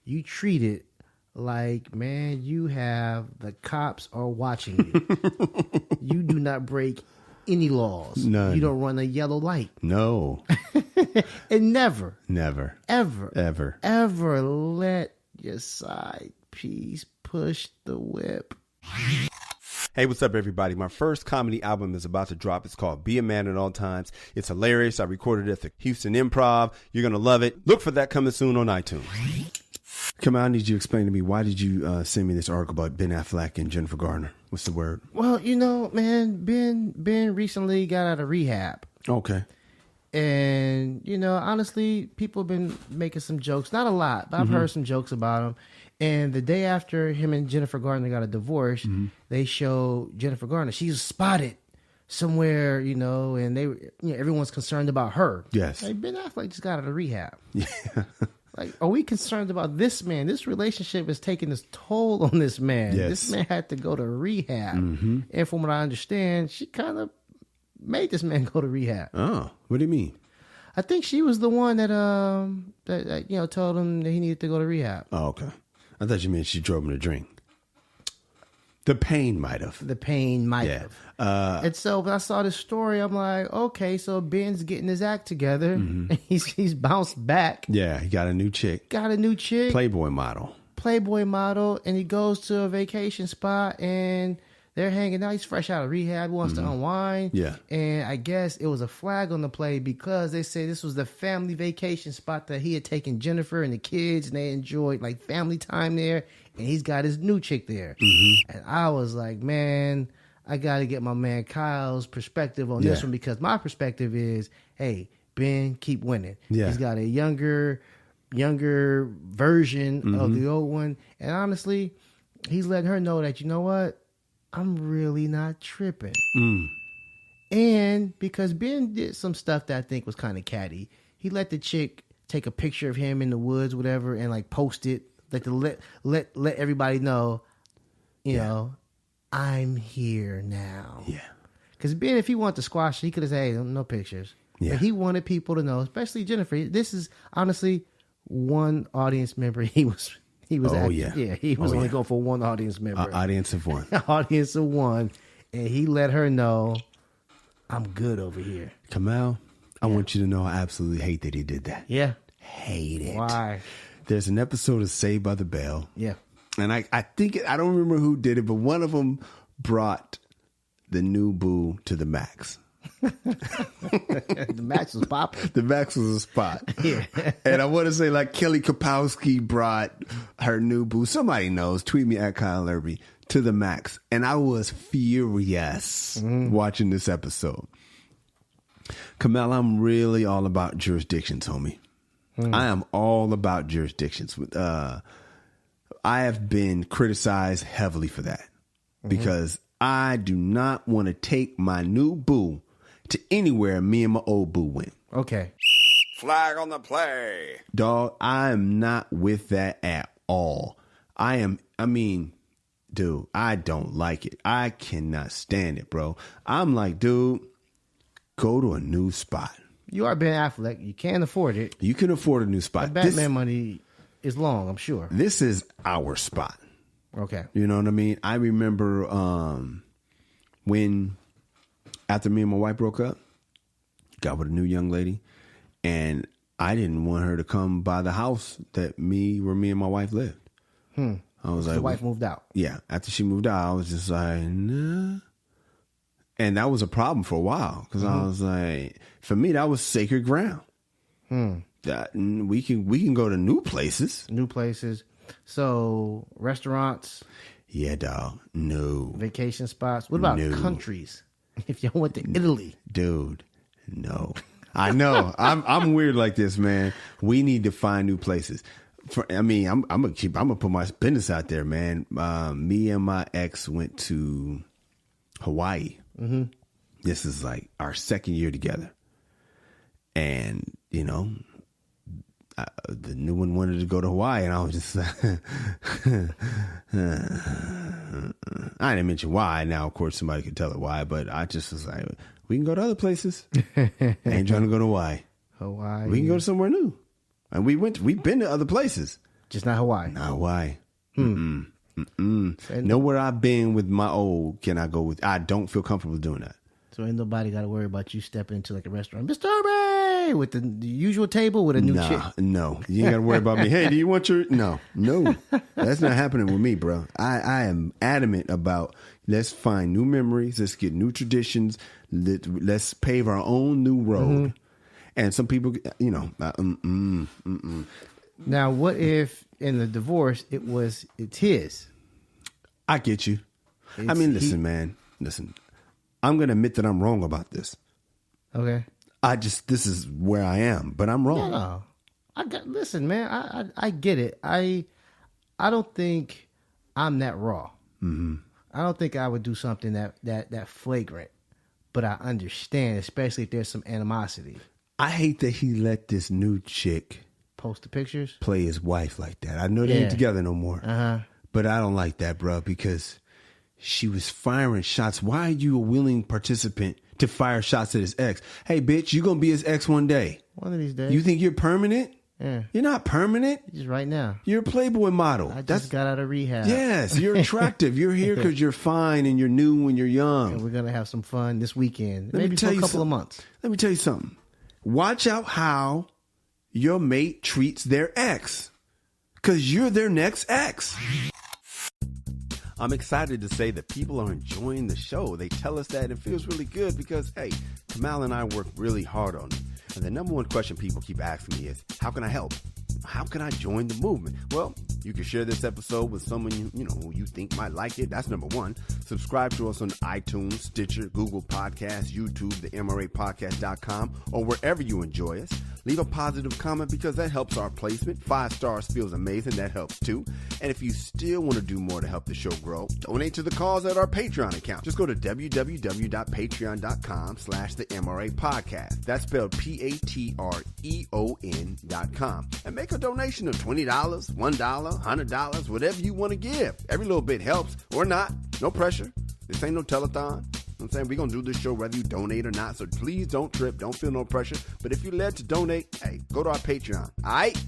you treat it like, man, the cops are watching you. You do not break any laws. None. You don't run a yellow light. No. And never, ever let your side piece push the whip. Hey, what's up, everybody? My first comedy album is about to drop. It's called Be a Man at All Times. It's hilarious. I recorded it at the Houston Improv. You're going to love it. Look for that coming soon on iTunes. Come on, I need you to explain to me, why did you send me this article about Ben Affleck and Jennifer Garner? What's the word? Well, man, Ben recently got out of rehab. Okay. And, honestly, people have been making some jokes. Not a lot, but I've heard some jokes about him. And the day after him and Jennifer Garner got a divorce, they showed Jennifer Garner. She was spotted somewhere, and they, everyone's concerned about her. Yes. Like, Ben Affleck just got out of rehab. Yeah. Like, are we concerned about this man? This relationship is taking its toll on this man. Yes. This man had to go to rehab. Mm-hmm. And from what I understand, she kind of made this man go to rehab. Oh, what do you mean? I think she was the one that told him that he needed to go to rehab. Oh, okay. I thought you meant she drove him to drink. The pain might have. And so when I saw this story, I'm like, okay, so Ben's getting his act together. Mm-hmm. He's bounced back. Yeah, he got a new chick. Playboy model. And he goes to a vacation spot and they're hanging out. He's fresh out of rehab, wants to unwind. Yeah. And I guess it was a flag on the play because they say this was the family vacation spot that he had taken Jennifer and the kids, and they enjoyed like family time there. And he's got his new chick there. Mm-hmm. And I was like, man, I got to get my man Kyle's perspective on this one, because my perspective is, hey, Ben, keep winning. Yeah. He's got a younger version of the old one. And honestly, he's letting her know that, you know what? I'm really not tripping. And because Ben did some stuff that I think was kind of catty, he let the chick take a picture of him in the woods, whatever, and like post it, like to let everybody know, you know, I'm here now. Yeah. Because Ben, if he wanted to squash it, he could have said, hey, no pictures. Yeah. But he wanted people to know, especially Jennifer. This is honestly one audience member he was he was only going for one audience member. Audience of one. Audience of one. And he let her know, I'm good over here. Kamal, I want you to know I absolutely hate that he did that. Yeah. Hate it. Why? There's an episode of Saved by the Bell. Yeah. And I think, I don't remember who did it, but one of them brought the new boo to the Max. The Max was popping. The Max was a spot. Yeah. And I want to say, like, Kelly Kapowski brought her new boo. Somebody knows. Tweet me at Kyle Irby to the Max. And I was furious watching this episode. Kamal, I'm really all about jurisdictions, homie. I am all about jurisdictions. I have been criticized heavily for that because I do not want to take my new boo to anywhere me and my old boo went. Okay. Flag on the play. Dog, I am not with that at all. Dude, I don't like it. I cannot stand it, bro. I'm like, dude, go to a new spot. You are Ben Affleck. You can't afford it. You can afford a new spot. The Batman money is long, I'm sure. This is our spot. Okay. You know what I mean? I remember when, after me and my wife broke up, got with a new young lady, and I didn't want her to come by the house that me and my wife lived. I was like, the wife moved out. Yeah. After she moved out, I was just like, nah. And that was a problem for a while because I was like, for me, that was sacred ground. That we can go to new places. New places. So restaurants. Yeah, dog. No. Vacation spots. What about countries? If y'all went to Italy, dude. No. I know. I'm weird like this, man. We need to find new places. I'm gonna put my business out there, man. Me and my ex went to Hawaii. This is like our second year together, and the new one wanted to go to Hawaii, and I was just I didn't mention why. Now, of course, somebody could tell it why, but I just was like, we can go to other places. I ain't trying to go to Hawaii. We can go to somewhere new. And we've been to other places. Just not Hawaii. Not Hawaii. Nowhere I've been with my old can I go with. I don't feel comfortable doing that. So ain't nobody got to worry about you stepping into like a restaurant, Mr. Ray, with the usual table with a new chick. No, you ain't got to worry about me. Hey, do you want your? No, that's not happening with me, bro. I am adamant about let's find new memories, let's get new traditions, let's pave our own new road. And some people, Now, what if in the divorce it's his? I get you. Listen, man. Listen, I'm going to admit that I'm wrong about this. Okay. This is where I am, but I'm wrong. No. Listen, man, I get it. I don't think I'm that raw. I don't think I would do something that flagrant, but I understand, especially if there's some animosity. I hate that he let this new chick post the pictures, play his wife like that. I know they ain't together no more, but I don't like that, bro, because she was firing shots. Why are you a willing participant to fire shots at his ex? Hey, bitch, you gonna be his ex one day. One of these days. You think you're permanent? Yeah. You're not permanent. Just right now. You're a Playboy model. I just got out of rehab. Yes, you're attractive. You're here because you're fine and you're new and you're young. And we're gonna have some fun this weekend. Maybe for a couple of months. Let me tell you something. Watch out how your mate treats their ex, because you're their next ex. I'm excited to say that people are enjoying the show. They tell us that it feels really good because, hey, Kamal and I work really hard on it. And the number one question people keep asking me is, how can I help? How can I join the movement? Well, you can share this episode with someone who you think might like it. That's number one. Subscribe to us on iTunes, Stitcher, Google Podcasts, YouTube, the MRApodcast.com, or wherever you enjoy us. Leave a positive comment because that helps our placement. 5 stars feels amazing. That helps too. And if you still want to do more to help the show grow, donate to the cause at our Patreon account. Just go to www.patreon.com/the MRA Podcast. That's spelled PATREON.com. And make a donation of $20, $1, $100, whatever you want to give. Every little bit helps, or not. No pressure. This ain't no telethon. I'm saying we're going to do this show whether you donate or not. So please don't trip. Don't feel no pressure. But if you're led to donate, hey, go to our Patreon. All right?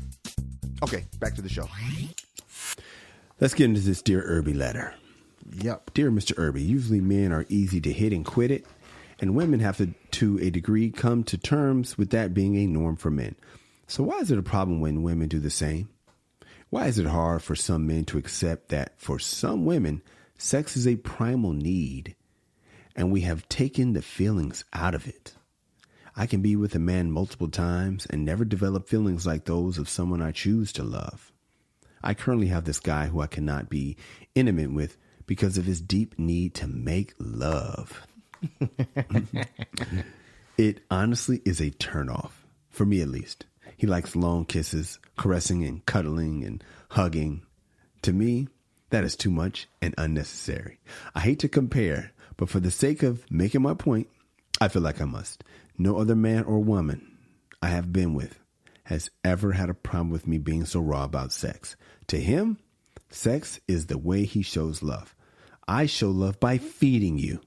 Okay, back to the show. Let's get into this Dear Irby letter. Yep. Dear Mr. Irby, usually men are easy to hit and quit it, and women have to a degree, come to terms with that being a norm for men. So why is it a problem when women do the same? Why is it hard for some men to accept that for some women, sex is a primal need, and we have taken the feelings out of it? I can be with a man multiple times and never develop feelings like those of someone I choose to love. I currently have this guy who I cannot be intimate with because of his deep need to make love. It honestly is a turnoff, for me at least. He likes long kisses, caressing and cuddling and hugging. To me, that is too much and unnecessary. I hate to compare, but for the sake of making my point, I feel like I must. No other man or woman I have been with has ever had a problem with me being so raw about sex. To him, sex is the way he shows love. I show love by feeding you.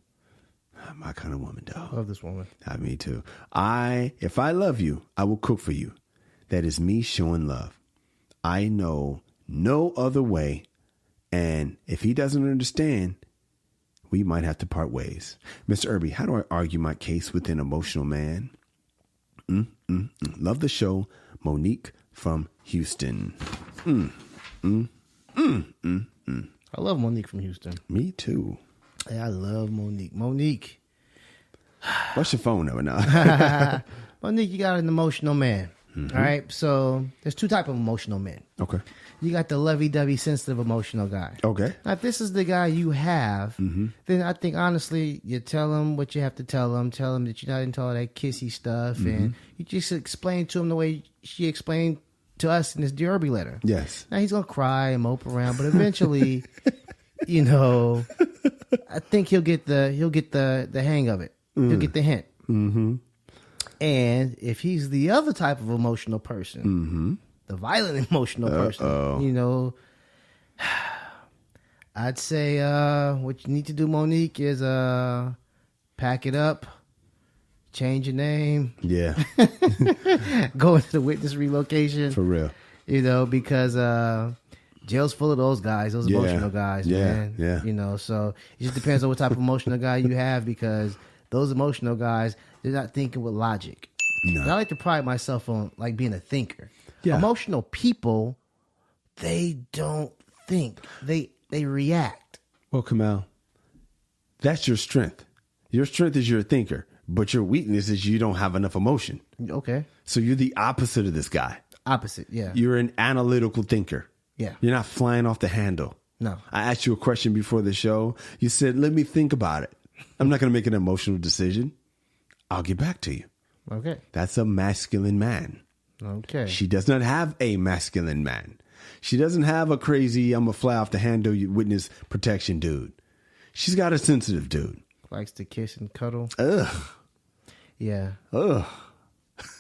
I'm my kind of woman, dog. Love this woman. Me too. If I love you, I will cook for you. That is me showing love. I know no other way. And if he doesn't understand, we might have to part ways. Mr. Irby, how do I argue my case with an emotional man? Love the show. Monique from Houston. I love Monique from Houston. Me too. Hey, I love Monique. Monique, What's your phone number now? Monique, you got an emotional man. Mm-hmm. All right. So there's two types of emotional men. Okay. You got the lovey-dovey, sensitive, emotional guy. Okay. Now, if this is the guy you have, then I think, honestly, you tell him what you have to tell him. Tell him that you're not into all that kissy stuff. And you just explain to him the way she explained to us in this Derby letter. Yes. Now, he's going to cry and mope around, but eventually, I think he'll get the hang of it. He'll get the hint. Mm-hmm. And if he's the other type of emotional person, the violent emotional person, I'd say what you need to do, Monique, is pack it up, change your name, go into the witness relocation. For real. Because jail's full of those guys, those emotional guys, man. Yeah. So it just depends on what type of emotional guy you have, because those emotional guys, they're not thinking with logic. No. And I like to pride myself on like being a thinker. Yeah. Emotional people, they don't think. They react. Well, Kamal, that's your strength. Your strength is you're a thinker, but your weakness is you don't have enough emotion. Okay. So you're the opposite of this guy. Opposite, yeah. You're an analytical thinker. Yeah. You're not flying off the handle. No. I asked you a question before the show. You said, let me think about it. I'm not going to make an emotional decision. I'll get back to you. Okay. That's a masculine man. Okay. She does not have a masculine man. She doesn't have a crazy, I'm a fly off the handle witness protection dude. She's got a sensitive dude. Likes to kiss and cuddle. Ugh. Yeah. Ugh.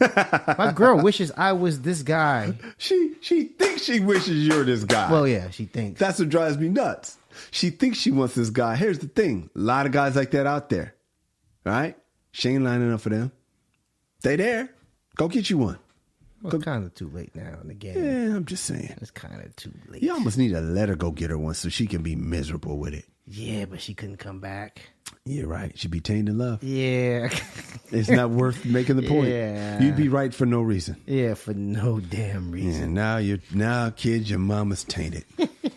My girl wishes I was this guy. She thinks she wishes you're this guy. Well, yeah, she thinks. That's what drives me nuts. She thinks she wants this guy. Here's the thing. A lot of guys like that out there. Right? She ain't lining up for them. They there. Go get you one. Well, it's kind of too late now in the game. Yeah, I'm just saying. It's kind of too late. You almost need to let her go get her one so she can be miserable with it. Yeah, but she couldn't come back. Yeah, right. She'd be tainted in love. Yeah. It's not worth making the point. Yeah. You'd be right for no reason. Yeah, for no damn reason. Yeah, now, kids, your mama's tainted.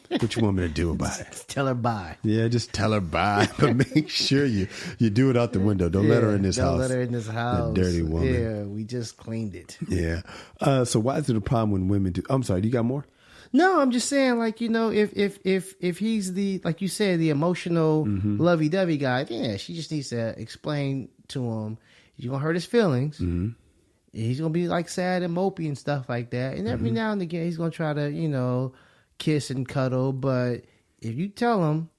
What you want me to do about it? Tell her bye. Yeah, just tell her bye, but make sure you do it out the window. Don't let her in this house. Don't let her in this house. That dirty woman. Yeah, we just cleaned it. Yeah. So why is it a problem when women do? I'm sorry. Do you got more? No, I'm just saying, like, if he's the, like you said, the emotional lovey-dovey guy, yeah, she just needs to explain to him, you're going to hurt his feelings. Mm-hmm. He's going to be, like, sad and mopey and stuff like that. And every now and again, he's going to try to, kiss and cuddle. But if you tell him,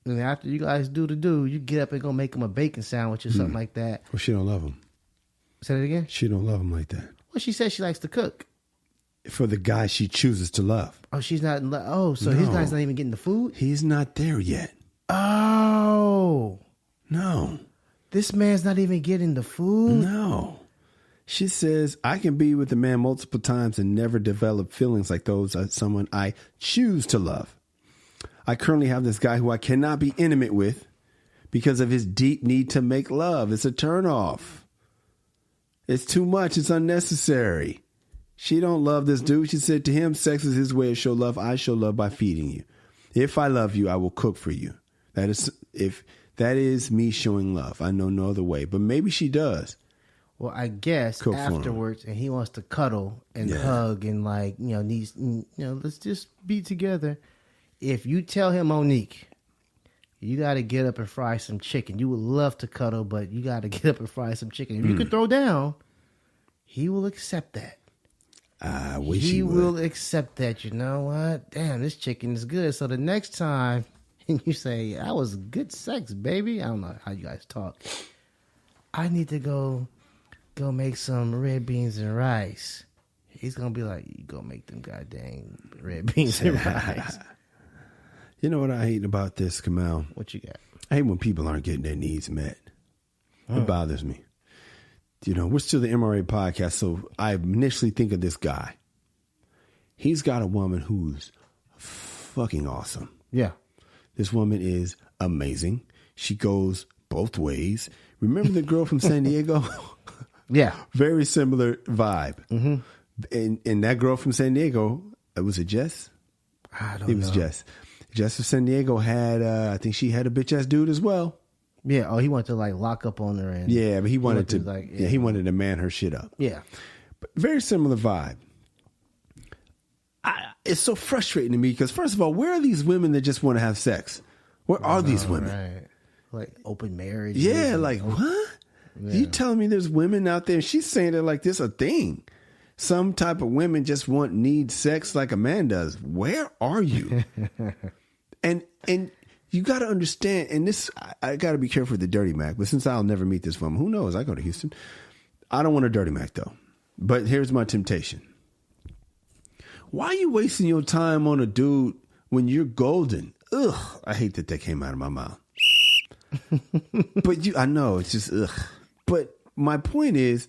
and after you guys do the do, you get up and go make him a bacon sandwich or something like that. Well, she don't love him. Say that again? She don't love him like that. Well, she says she likes to cook. For the guy she chooses to love. Oh, she's not. Oh, so his guy's not even getting the food? He's not there yet. Oh. No. This man's not even getting the food? No. She says, I can be with a man multiple times and never develop feelings like those of someone I choose to love. I currently have this guy who I cannot be intimate with because of his deep need to make love. It's a turnoff. It's too much. It's unnecessary. She don't love this dude. She said to him, sex is his way to show love. I show love by feeding you. If I love you, I will cook for you. That is me showing love. I know no other way. But maybe she does. Well, I guess Cook afterwards, and he wants to cuddle and hug and let's just be together. If you tell him, Monique, you got to get up and fry some chicken. You would love to cuddle, but you got to get up and fry some chicken. If you could throw down, he will accept that. I wish he would. will accept that. You know what? Damn, this chicken is good. So the next time you say, that was good sex, baby. I don't know how you guys talk. I need to go make some red beans and rice. He's going to be like, you go make them goddamn red beans and rice. You know what I hate about this, Kamal? What you got? I hate when people aren't getting their needs met. It bothers me. We're still the MRA podcast, so I initially think of this guy. He's got a woman who's fucking awesome. Yeah. This woman is amazing. She goes both ways. Remember the girl from San Diego? Yeah. Very similar vibe. Mm-hmm. And that girl from San Diego, was it Jess? I don't know. It was Jess. Jess from San Diego had, I think she had a bitch ass dude as well. Yeah. Oh, he wanted to like lock up on her and Yeah, but he wanted to like he wanted to man her shit up. yeah. But very similar vibe. It's so frustrating to me because first of all, where are these women that just want to have sex? Where are these women? Right. Like open marriage. Yeah, like what? Yeah. You telling me there's women out there? She's saying it like this a thing. Some type of women just need sex like a man does. Where are you? and you got to understand. And this, I got to be careful with the dirty Mac. But since I'll never meet this woman, who knows? I go to Houston. I don't want a dirty Mac though. But here's my temptation. Why are you wasting your time on a dude when you're golden? Ugh, I hate that came out of my mouth. But I know it's just ugh. But my point is,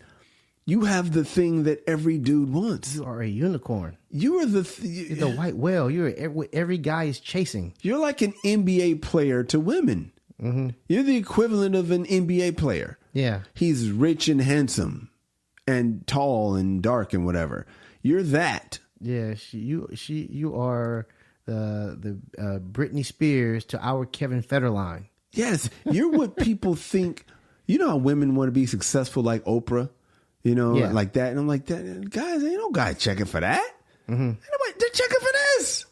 you have the thing that every dude wants. You are a unicorn. You are You're the white whale. You're every guy is chasing. You're like an NBA player to women. Mm-hmm. You're the equivalent of an NBA player. Yeah. He's rich and handsome and tall and dark and whatever. You're that. Yeah, you are the Britney Spears to our Kevin Federline. Yes, you're what people think. You know how women want to be successful like Oprah, like that. And I'm like, that guys, ain't no guy checking for that. Mm-hmm. Ain't nobody, they're checking for this.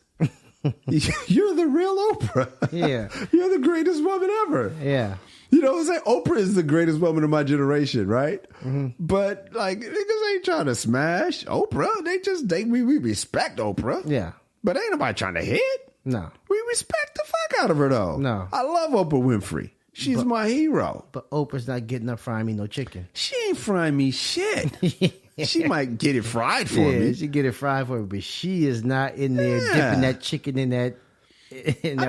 You're the real Oprah. Yeah, you're the greatest woman ever. Yeah. You know what I'm saying? Oprah is the greatest woman of my generation, right? Mm-hmm. But like niggas ain't trying to smash Oprah. We respect Oprah. Yeah. But ain't nobody trying to hit. No. We respect the fuck out of her though. No. I love Oprah Winfrey. She's my hero. But Oprah's not getting up frying me no chicken. She ain't frying me shit. She might get it fried for me. She get it fried for me, but she is not in there dipping that chicken in that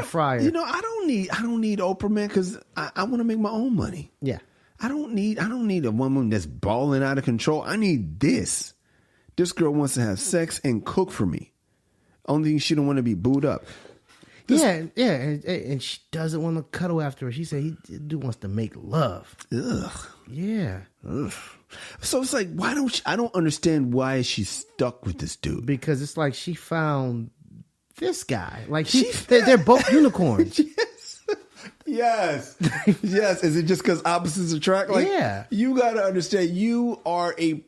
fryer. I don't need Oprah, man, because I want to make my own money. Yeah. I don't need a woman that's balling out of control. I need this. This girl wants to have sex and cook for me. Only thing she don't want to be booed up. And she doesn't want to cuddle after her. She said he dude wants to make love. Ugh. Yeah. Ugh. So it's like, I don't understand why she's stuck with this dude. Because it's like she found this guy. Like they're both unicorns. Yes. Yes. Is it just because opposites attract? Like, yeah. You got to understand, you are all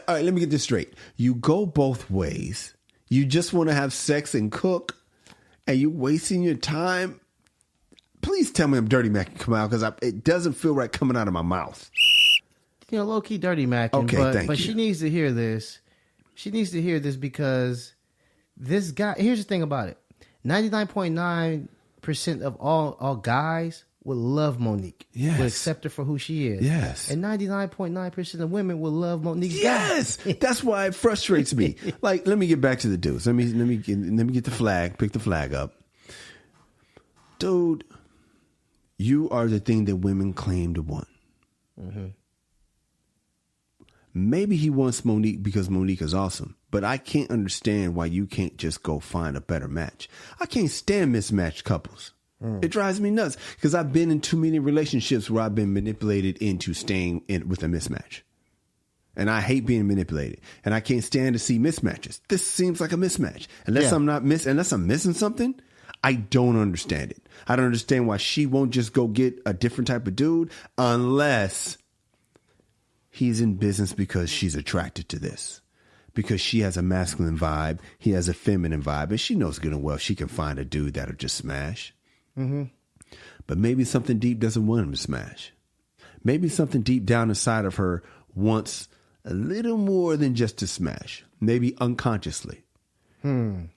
right, let me get this straight. You go both ways. You just want to have sex and cook, and you wasting your time. Please tell me I'm Dirty Mac and come out, because it doesn't feel right coming out of my mouth. Low key Dirty Mac. Okay, thank you. But she needs to hear this. She needs to hear this because this guy. Here's the thing about it: 99.9% of all guys would love Monique. Yes. Would accept her for who she is. Yes. And 99.9% of women will love Monique. Yes. That's why it frustrates me. Like, let me get back to the dudes. Let me get the flag. Pick the flag up. Dude, you are the thing that women claim to want. Mm-hmm. Maybe he wants Monique because Monique is awesome, but I can't understand why you can't just go find a better match. I can't stand mismatched couples. It drives me nuts because I've been in too many relationships where I've been manipulated into staying with a mismatch. And I hate being manipulated. And I can't stand to see mismatches. This seems like a mismatch. Unless I'm missing something, I don't understand it. I don't understand why she won't just go get a different type of dude unless he's in business because she's attracted to this. Because she has a masculine vibe, he has a feminine vibe, and she knows good and well she can find a dude that'll just smash. Mm-hmm. But maybe something deep doesn't want him to smash. Maybe something deep down inside of her wants a little more than just to smash. Maybe unconsciously. So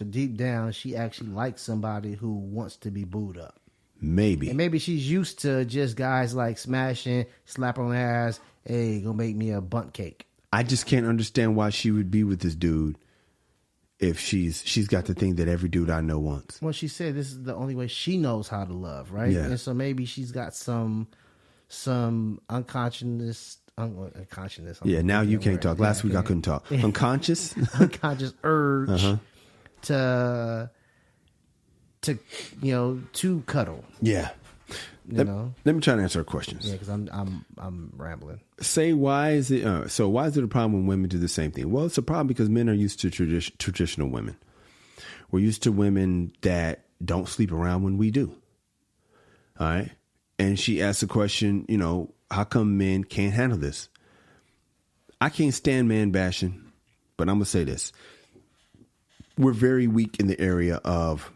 deep down, she actually likes somebody who wants to be booed up. Maybe. And maybe she's used to just guys like smashing, slap her on the ass, hey, go make me a bunt cake. I just can't understand why she would be with this dude if she's got the thing that every dude I know wants. Well, she said this is the only way she knows how to love, right? Yeah. And so maybe she's got some unconscious. Yeah, now you can't talk. Last week I couldn't talk. Yeah. Unconscious urge to cuddle. Yeah. Let me try to answer her questions. Yeah, because I'm rambling. Say why is it a problem when women do the same thing? Well, it's a problem because men are used to traditional women. We're used to women that don't sleep around when we do. All right, And she asked the question, how come men can't handle this? I can't stand man bashing, but I'm going to say this. We're very weak in the area of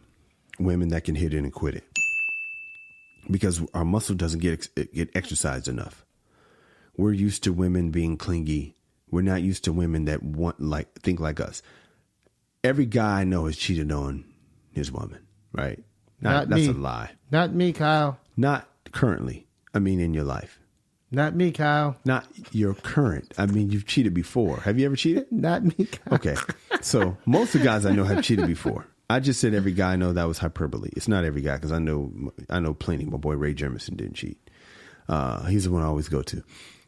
women that can hit it and quit it because our muscle doesn't get exercised enough. We're used to women being clingy. We're not used to women that think like us. Every guy I know has cheated on his woman, right? Not that's me. a lie. Not me, Kyle. Not currently. I mean, in your life. Not me, Kyle. Not your current. I mean, you've cheated before. Have you ever cheated? Not me, Kyle. Okay. So most of the guys I know have cheated before. I just said every guy I know. That was hyperbole. It's not every guy because I know plenty. My boy Ray Jemison didn't cheat. He's the one I always go to.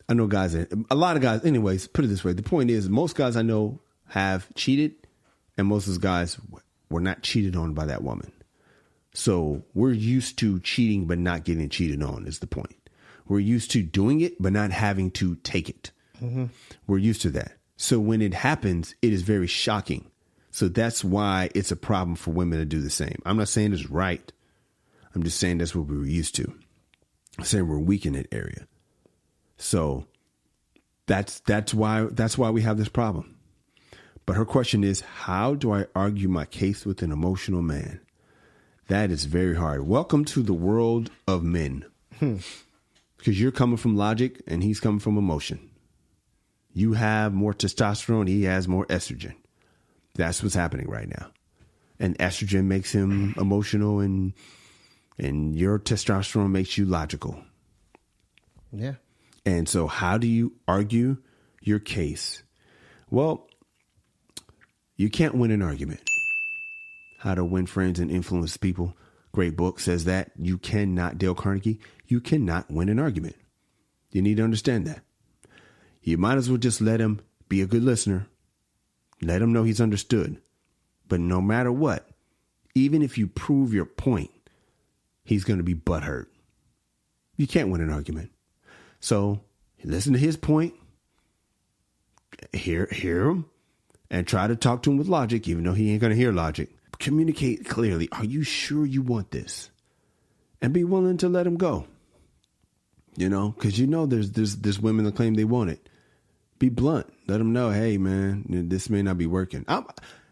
I know guys, a lot of guys, anyways, put it this way. The point is most guys I know have cheated and most of those guys were not cheated on by that woman. So we're used to cheating but not getting cheated on is the point. We're used to doing it but not having to take it. Mm-hmm. We're used to that. So when it happens, it is very shocking. So that's why it's a problem for women to do the same. I'm not saying it's right. I'm just saying that's what we were used to. I'm saying we're weak in that area. So that's why we have this problem. But her question is, how do I argue my case with an emotional man? That is very hard. Welcome to the world of men. Because you're coming from logic and he's coming from emotion. You have more testosterone. He has more estrogen. That's what's happening right now. And estrogen makes him emotional and your testosterone makes you logical. Yeah. And so how do you argue your case? Well, you can't win an argument. How to Win Friends and Influence People. Great book says that. You cannot, Dale Carnegie, you cannot win an argument. You need to understand that. You might as well just let him be a good listener. Let him know he's understood. But no matter what, even if you prove your point, he's going to be butthurt. You can't win an argument. So listen to his point, hear him, and try to talk to him with logic, even though he ain't going to hear logic. Communicate clearly. Are you sure you want this? And be willing to let him go. Because there's women that claim they want it. Be blunt. Let them know, hey, man, this may not be working.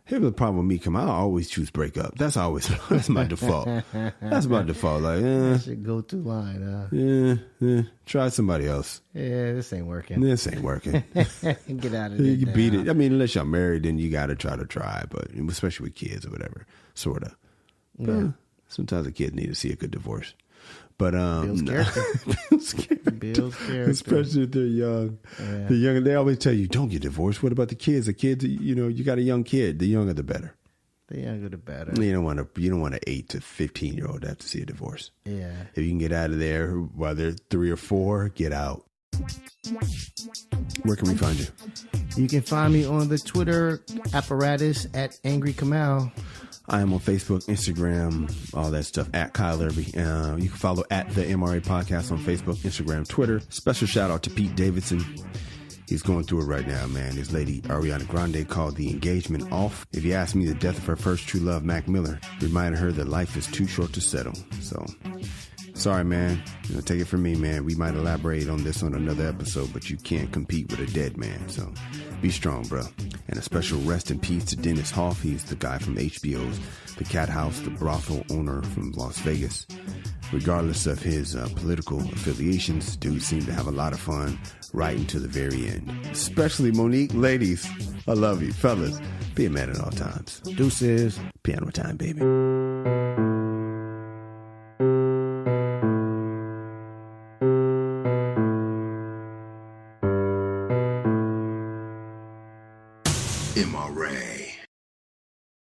Here's the problem with me, I always choose break up. That's my default. That's my default. Like, That's your go-to line. Try somebody else. Yeah, this ain't working. Get out of there. You beat it. I mean, unless you're married, then you got to try, but especially with kids or whatever, sort of. Yeah. Sometimes the kids need to see a good divorce. But Bill's character. Bill's character. Especially if they're young. Yeah. The young, they always tell you, don't get divorced. What about the kids? The kids, you got a young kid. The younger the better. The younger the better. You don't want an 8 to 15-year-old to have to see a divorce. Yeah. If you can get out of there while they're 3 or 4, get out. Where can we find you? You can find me on the Twitter apparatus at Angry Kamal. I am on Facebook, Instagram, all that stuff, at Kyle Irby. You can follow at the MRA Podcast on Facebook, Instagram, Twitter. Special shout out to Pete Davidson. He's going through it right now, man. His lady, Ariana Grande, called the engagement off. If you ask me, the death of her first true love, Mac Miller, reminded her that life is too short to settle. So, sorry, man. Take it from me, man. We might elaborate on this on another episode, but you can't compete with a dead man. So, be strong, bro. And a special rest in peace to Dennis Hoff. He's the guy from HBO's The Cat House, the brothel owner from Las Vegas. Regardless of his political affiliations, dude seemed to have a lot of fun right until the very end. Especially Monique. Ladies, I love you. Fellas, be a man at all times. Deuces. Piano time, baby. MRA.